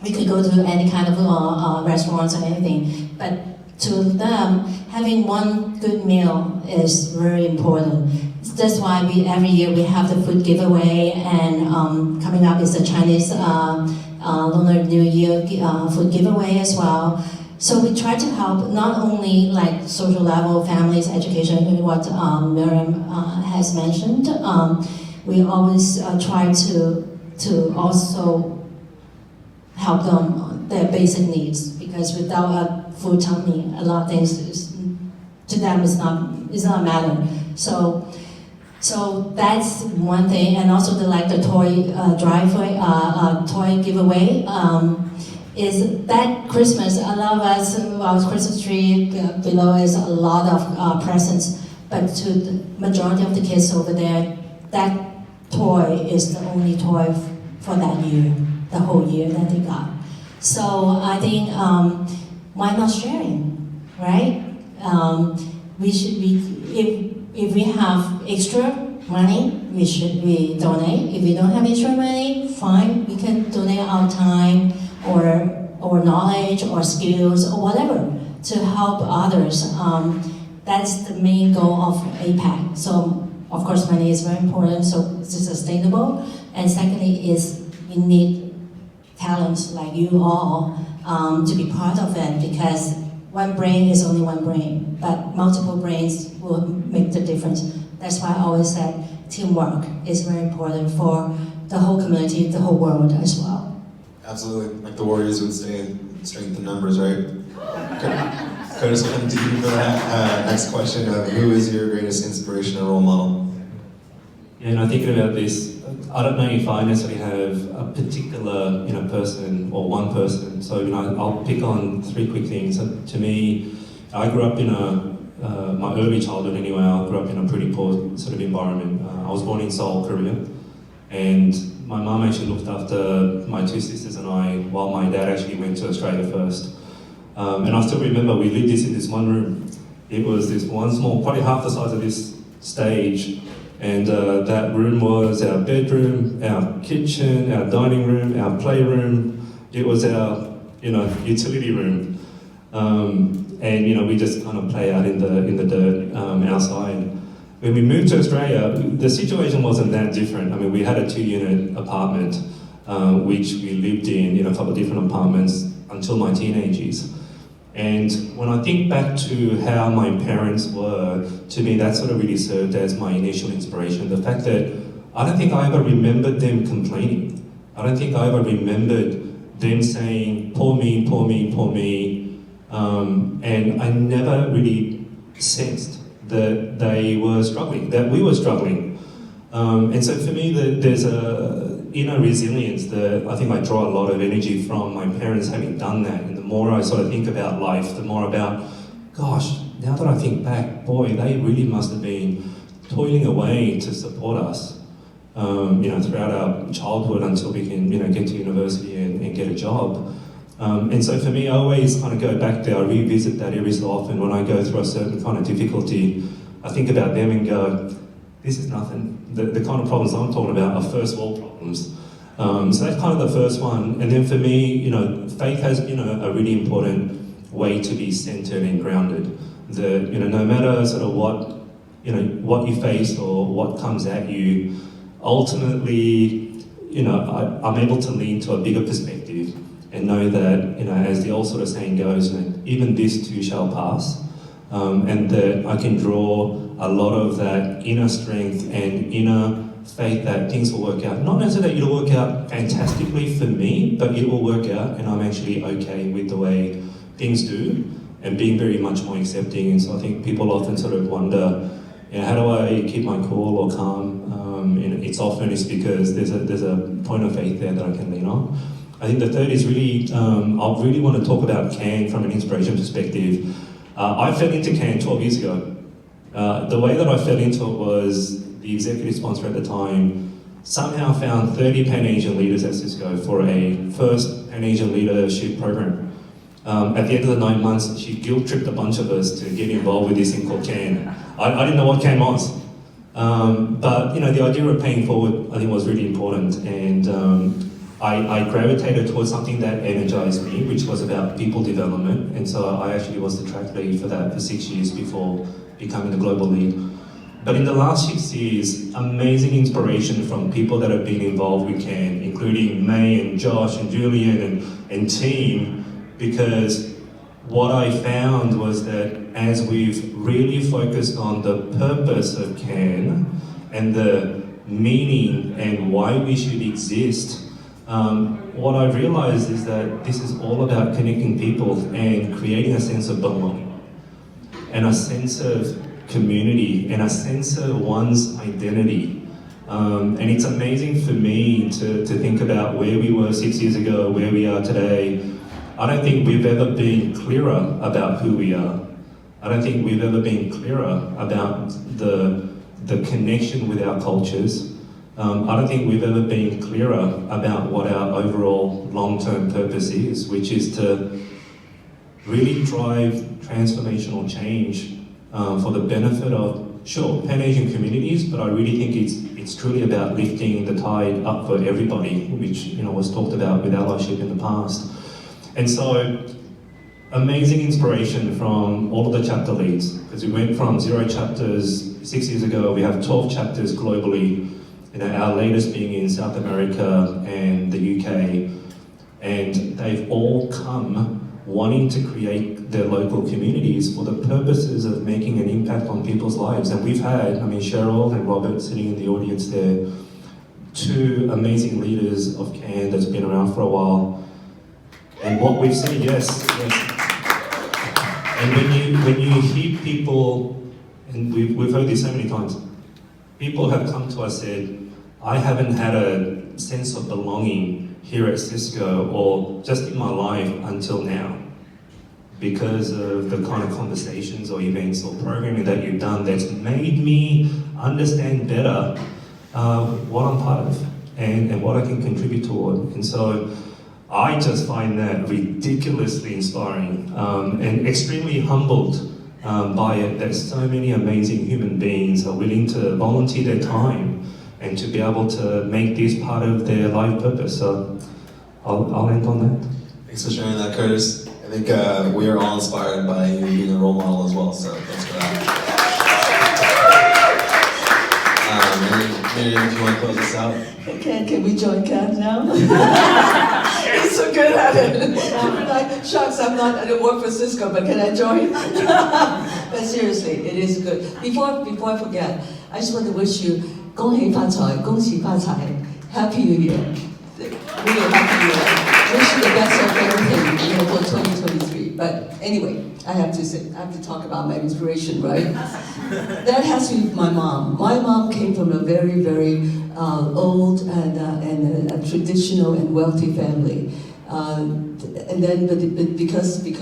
we could go to any kind of restaurants or anything, but to them, having 1 good meal is very important. That's why every year we have the food giveaway, and coming up is the Chinese Lunar New Year food giveaway as well. So we try to help not only like social level, families, education, what Myriam has mentioned. We always try to also help them their basic needs, because without a full tummy, a lot of things to them is not matter. So that's one thing, and also the toy driveway, toy giveaway. Is that Christmas, a lot of us, our Christmas tree below is a lot of presents, but to the majority of the kids over there, that toy is the only toy for that year, the whole year that they got. So I think, why not sharing, right? We should be, if we have extra money, we donate. If we don't have extra money, fine, we can donate our time or knowledge or skills or whatever to help others. That's the main goal of APACC. So of course money is very important, so it's sustainable. And secondly is we need talents like you all to be part of it, because one brain is only one brain, but multiple brains will make the difference. That's why I always said teamwork is very important for the whole community, the whole world as well. Absolutely, like the Warriors would say, strength in numbers, right? Kurtis, we'll come to you for that next question of who is your greatest inspiration and role model? Yeah, and I'm thinking about this. I don't know if I necessarily have a particular, person or one person. So, I'll pick on three quick things. So, to me, I grew up in my early childhood anyway, I grew up in a pretty poor sort of environment. I was born in Seoul, Korea, and my mum actually looked after my two sisters and I while my dad actually went to Australia first. And I still remember we lived in this one room. It was this one small, probably half the size of this stage, and that room was our bedroom, our kitchen, our dining room, our playroom. It was our, utility room. And we just kind of play out in the dirt outside. When we moved to Australia, the situation wasn't that different. I mean, we had a 2-unit apartment, which we lived in a couple of different apartments until my teenage years. And when I think back to how my parents were, to me that sort of really served as my initial inspiration. The fact that I don't think I ever remembered them complaining. I don't think I ever remembered them saying, poor me, poor me, poor me. And I never really sensed that they were struggling, that we were struggling. And so for me, there's a inner resilience that I think I draw a lot of energy from my parents having done that. And the more I sort of think about life, the more about, gosh, now that I think back, boy, they really must have been toiling away to support us, throughout our childhood until we can, get to university and get a job. And so for me, I always kind of go back there, I revisit that every so often when I go through a certain kind of difficulty. I think about them and go, this is nothing. The kind of problems I'm talking about are first world problems. So that's kind of the first one. And then for me, faith has been a really important way to be centered and grounded. That, no matter sort of what you face or what comes at you, ultimately, I'm able to lean to a bigger perspective and know that, as the old sort of saying goes, even this too shall pass, and that I can draw a lot of that inner strength and inner faith that things will work out. Not necessarily that it'll work out fantastically for me, but it will work out and I'm actually okay with the way things do, and being very much more accepting. And so I think people often sort of wonder, how do I keep my cool or calm? And it's often because there's a point of faith there that I can lean on. I think the third is really, I really want to talk about CAAN from an inspiration perspective. I fell into CAAN 12 years ago. The way that I fell into it was the executive sponsor at the time somehow found 30 Pan-Asian leaders at Cisco for a first Pan-Asian leadership program. At the end of the 9 months, she guilt-tripped a bunch of us to get involved with this thing called CAAN. I didn't know what CAAN was. But the idea of paying forward, I think, was really important. And I gravitated towards something that energized me, which was about people development. And so I actually was the track lead for that for 6 years before becoming the global lead. But in the last 6 years, amazing inspiration from people that have been involved with CAAN, including May and Josh and Julian and team, because what I found was that as we've really focused on the purpose of CAAN and the meaning and why we should exist, what I realized is that this is all about connecting people and creating a sense of belonging and a sense of community and a sense of one's identity. And it's amazing for me to think about where we were 6 years ago, where we are today. I don't think we've ever been clearer about who we are. I don't think we've ever been clearer about the connection with our cultures. I don't think we've ever been clearer about what our overall long-term purpose is, which is to really drive transformational change for the benefit of, sure, Pan-Asian communities, but I really think it's truly about lifting the tide up for everybody, which was talked about with allyship in the past. And so, amazing inspiration from all of the chapter leads, because we went from 0 chapters 6 years ago, we have 12 chapters globally, our latest being in South America and the UK, and they've all come wanting to create their local communities for the purposes of making an impact on people's lives. And we've had, Cheryl and Robert sitting in the audience there, 2 amazing leaders of CAAN that's been around for a while. And what we've seen, yes. And when you hear people, and we've heard this so many times, people have come to us and said, I haven't had a sense of belonging here at Cisco or just in my life until now, because of the kind of conversations or events or programming that you've done that's made me understand better what I'm part of and what I can contribute toward. And so I just find that ridiculously inspiring and extremely humbled by it that so many amazing human beings are willing to volunteer their time and to be able to make this part of their life purpose. So I'll end on that. Thanks for sharing that, Kurtis. I think we are all inspired by you being a role model as well, so thanks for that. Myriam, if you want to close us out. Okay, can we join CAAN now? He's so good at it. Like, shucks, I don't work for Cisco, but can I join? But seriously, it is good. Before I forget, I just want to wish you 恭喜发财, 恭喜发财, Happy New Year. Really Happy New Year. Wish you the best of everything, for 2023. But anyway, I have to talk about my inspiration, right? That has to be my mom. My mom came from a very, very old and a traditional and wealthy family. And then, but because the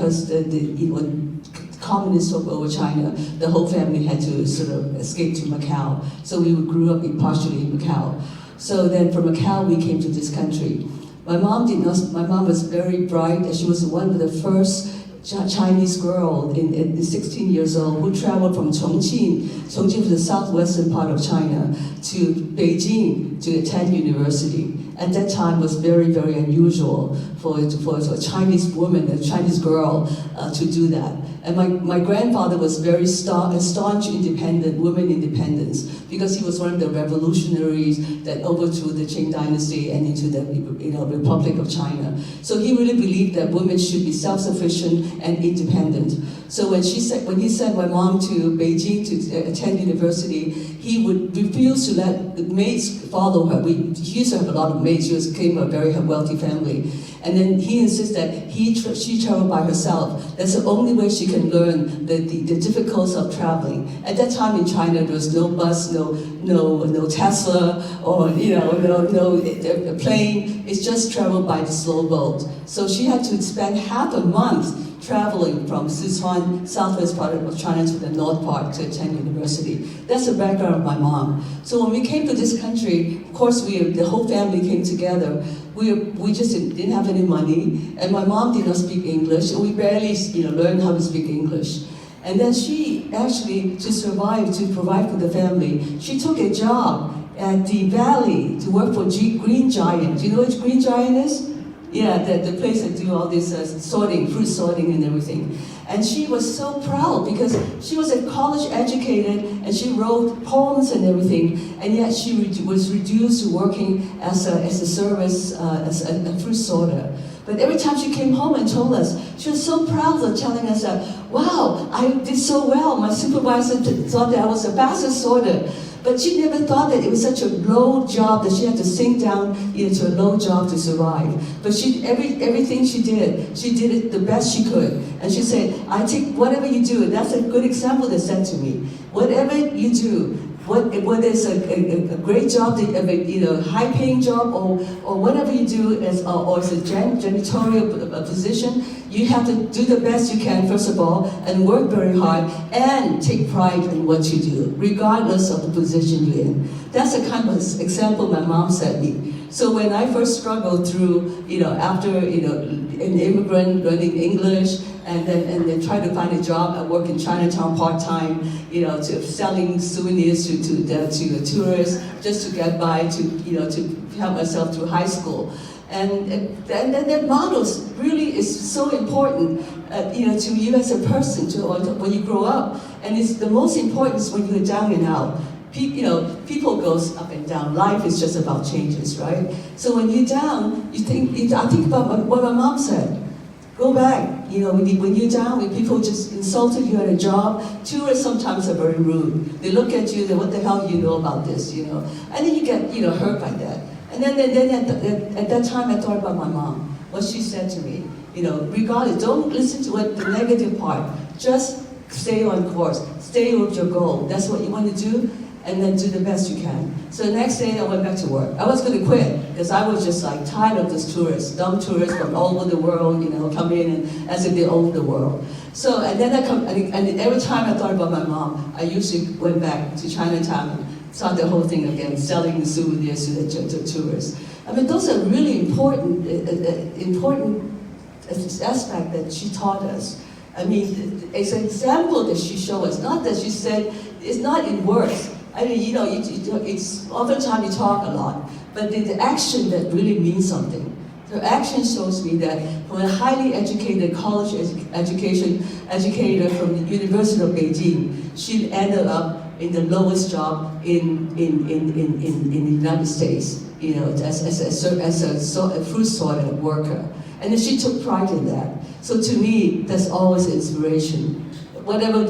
communists took over China, the whole family had to sort of escape to Macau. So we grew up partially in Macau. So then from Macau we came to this country. My mom was very bright, and she was one of the first Chinese girl in 16 years old who traveled from Chongqing was the southwestern part of China, to Beijing to attend university. At that time was very, very unusual for a Chinese woman, a Chinese girl, to do that. And my grandfather was very staunch independent, women independence, because he was one of the revolutionaries that overthrew the Qing dynasty and into the Republic of China. So he really believed that women should be self-sufficient and independent. So when he sent my mom to Beijing to attend university, he would refuse to let the maids follow her. He used to have a lot of maids. She came from a very wealthy family. And then he insists that she travel by herself. That's the only way she can learn the difficulties of traveling. At that time in China, there was no bus, no Tesla, or no plane. It's just traveled by the slow boat. So she had to spend half a month traveling from Sichuan, southwest part of China, to the north part to attend university. That's the background of my mom. So when we came to this country, of course, the whole family came together. We just didn't have any money, and my mom did not speak English, and we barely learned how to speak English. And then she actually, to survive, to provide for the family, she took a job at the Valley to work for Green Giant. Do you know what Green Giant is? Yeah, the place that do all this fruit sorting and everything. And she was so proud because she was a college educated and she wrote poems and everything, and yet she was reduced to working as a service, as a fruit sorter. But every time she came home and told us, she was so proud of telling us that, wow, I did so well. My supervisor thought that I was a basket sorter. But she never thought that it was such a low job that she had to sink down into a low job to survive. But everything she did it the best she could. And she said, I take whatever you do, and that's a good example that said to me, whatever you do, whether it's a great job, a high-paying job, or whatever you do, or it's a janitorial position, you have to do the best you can, first of all, and work very hard, and take pride in what you do, regardless of the position you're in. That's the kind of example my mom set me. So when I first struggled through, after, an immigrant learning English, and then try to find a job. I work in Chinatown part-time, to selling souvenirs to tourists, just to get by, to help myself through high school. And that models really is so important, to you as a person, when you grow up. And it's the most important is when you're down and out. People goes up and down. Life is just about changes, right? So when you're down, I think about what my mom said. Go back. When you're down, when people just insulted you at a job, tourists sometimes are very rude. They look at you, they, what the hell you know about this, And then you get, hurt by that. And then at that time, I thought about my mom, what she said to me. Regardless, don't listen to the negative part. Just stay on course. Stay with your goal. That's what you want to do. And then do the best you can. So the next day I went back to work. I was going to quit because I was just like tired of these tourists, dumb tourists from all over the world, come in and as if they own the world. So and then and every time I thought about my mom, I usually went back to Chinatown and started the whole thing again, selling the souvenirs to tourists. I mean, those are really important aspect that she taught us. I mean, it's an example that she showed us, not that she said, it's not in words. I mean, it's oftentimes you talk a lot, but the action that really means something. The action shows me that from a highly educated college educator from the University of Beijing, she ended up in the lowest job in the United States, as a fruit sorter worker. And then she took pride in that. So to me, that's always inspiration. Whatever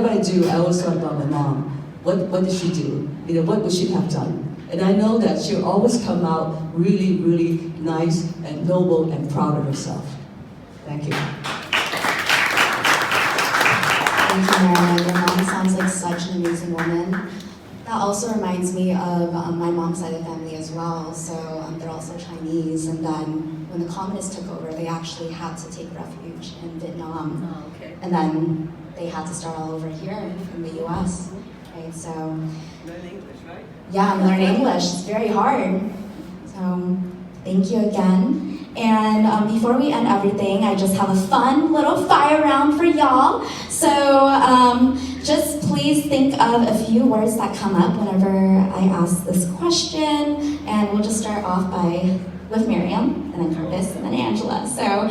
I do, I always thought about my mom. What did she do? What would she have done? And I know that she'll always come out really, really nice and noble and proud of herself. Thank you. Thank you, Myriam. Your mom sounds like such an amazing woman. That also reminds me of my mom's side of the family as well. So they're also Chinese, and then when the communists took over, they actually had to take refuge in Vietnam. Oh, okay. And then they had to start all over here in the US. Right, so Learn English, right? yeah, learn English. It's very hard. So thank you again. And before we end everything, I just have a fun little fire round for y'all. So just please think of a few words that come up whenever I ask this question, and we'll just start off with Myriam, and then Kurtis, and then Angela. So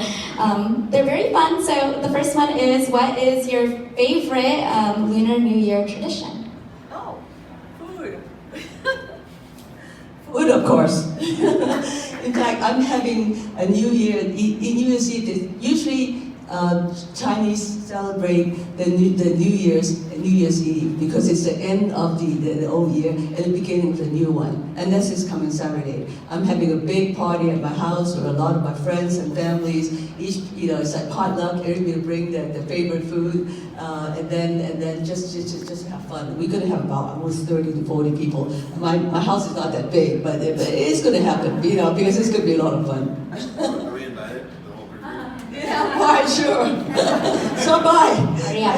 they're very fun. So the first one is, what is your favorite Lunar New Year tradition? Oh, food. Food, of course. In fact, I'm having a New Year's Eve. Usually, Chinese celebrate the New Year's Eve because it's the end of the old year and the beginning of the new one. And this is coming Saturday. I'm having a big party at my house with a lot of my friends and families. Each, it's like potluck. Everybody bring their favorite food, and then just have fun. We're gonna have about almost 30 to 40 people. My house is not that big, but it's gonna happen, because it's gonna be a lot of fun. Are we invited? The whole group? Yeah, quite sure. So bye. I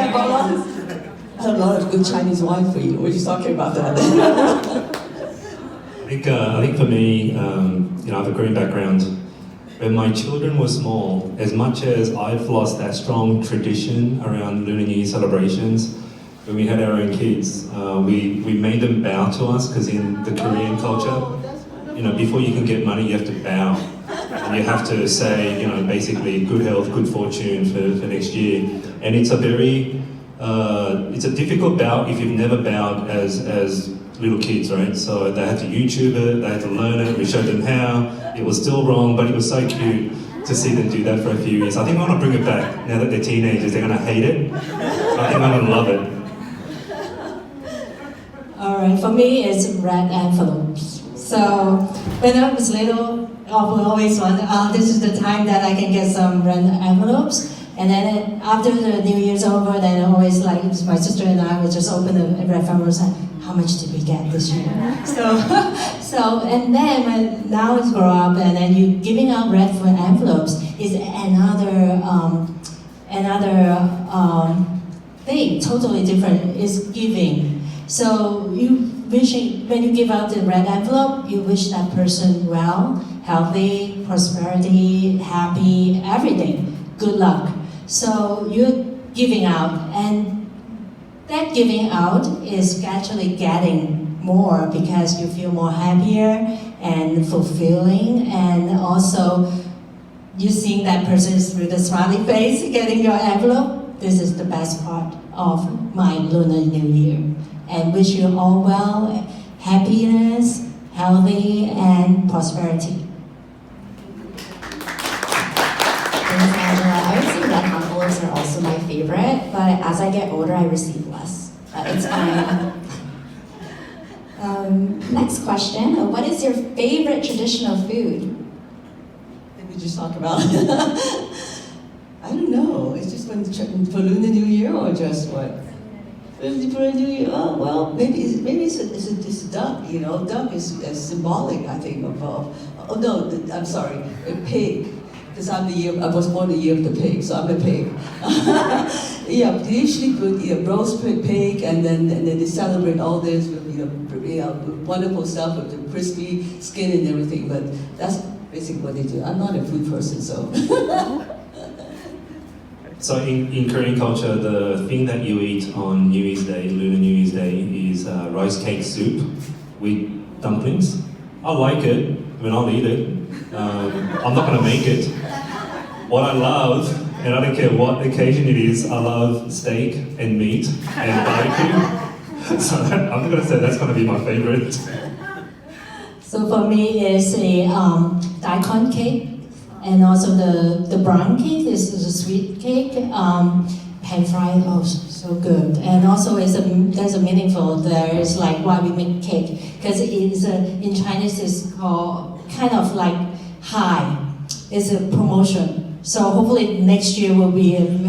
have a lot of good Chinese wine for you. We're just talking about that. I think for me, I have a Korean background. When my children were small, as much as I've lost that strong tradition around Lunar New Year celebrations, when we had our own kids, we made them bow to us, because in the Korean culture, before you can get money, you have to bow. And you have to say, you know, basically good health, good fortune for next year. And it's a very, it's a difficult bout if you've never bowed as little kids, right? So they had to YouTube it, they had to learn it, we showed them how. It was still wrong, but it was so cute to see them do that for a few years. I think I'm gonna bring it back now that they're teenagers. They're gonna hate it. I think I'm gonna love it. All right, for me, it's red envelopes. So when I was little, I would always wonder, this is the time that I can get some red envelopes. And then after the New Year's over, then I always like, my sister and I would just open the red envelopes and how much did we get this year? So and then when now it's grow up and then you giving out red envelopes is another thing, totally different, is giving. So you wishing, when you give out the red envelope, you wish that person well, healthy, prosperity, happy, everything, good luck. So you're giving out, and that giving out is actually getting more because you feel more happier and fulfilling, and also you seeing that person with a smiley face getting your envelope. This is the best part of my Lunar New Year. And wish you all well, happiness, healthy, and prosperity. Thanks, Angela. I would say red envelopes are also my favorite, but as I get older, I receive less. But it's fine. Next question. What is your favorite traditional food? Did we just talk about I don't know. It's just for Lunar New Year or just what? For New Year, oh, well, maybe it's duck. You know, duck is symbolic, I think, of. Oh no, I'm sorry, a pig. Because I was born the year of the pig, so I'm a pig. Yeah, they usually put roast pig, and then they celebrate all this with wonderful stuff with the crispy skin and everything. But that's basically what they do. I'm not a food person, so. So in Korean culture, the thing that you eat on New Year's Day, Lunar New Year's Day, is rice cake soup with dumplings. I like it. I mean, I'll eat it. I'm not going to make it. What I love, and I don't care what occasion it is, I love steak and meat and barbecue. So I'm going to say that's going to be my favorite. So for me, it's a daikon cake, and also the brown cake is a sweet cake, pan fried, oh, so good. And also there's a meaningful, there is like why we make cake, because it's in Chinese it's called kind of like high, it's a promotion. So hopefully next year will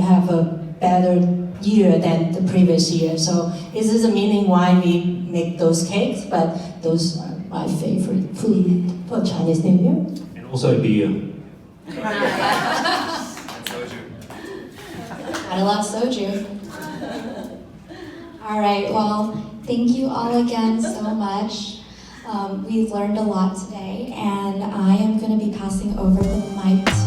have a better year than the previous year. So this is a meaning why we make those cakes, but those are my favorite food for Chinese New Year. And also beer. Gotta love soju. All right, well, thank you all again so much. We've learned a lot today, and I am going to be passing over the mic to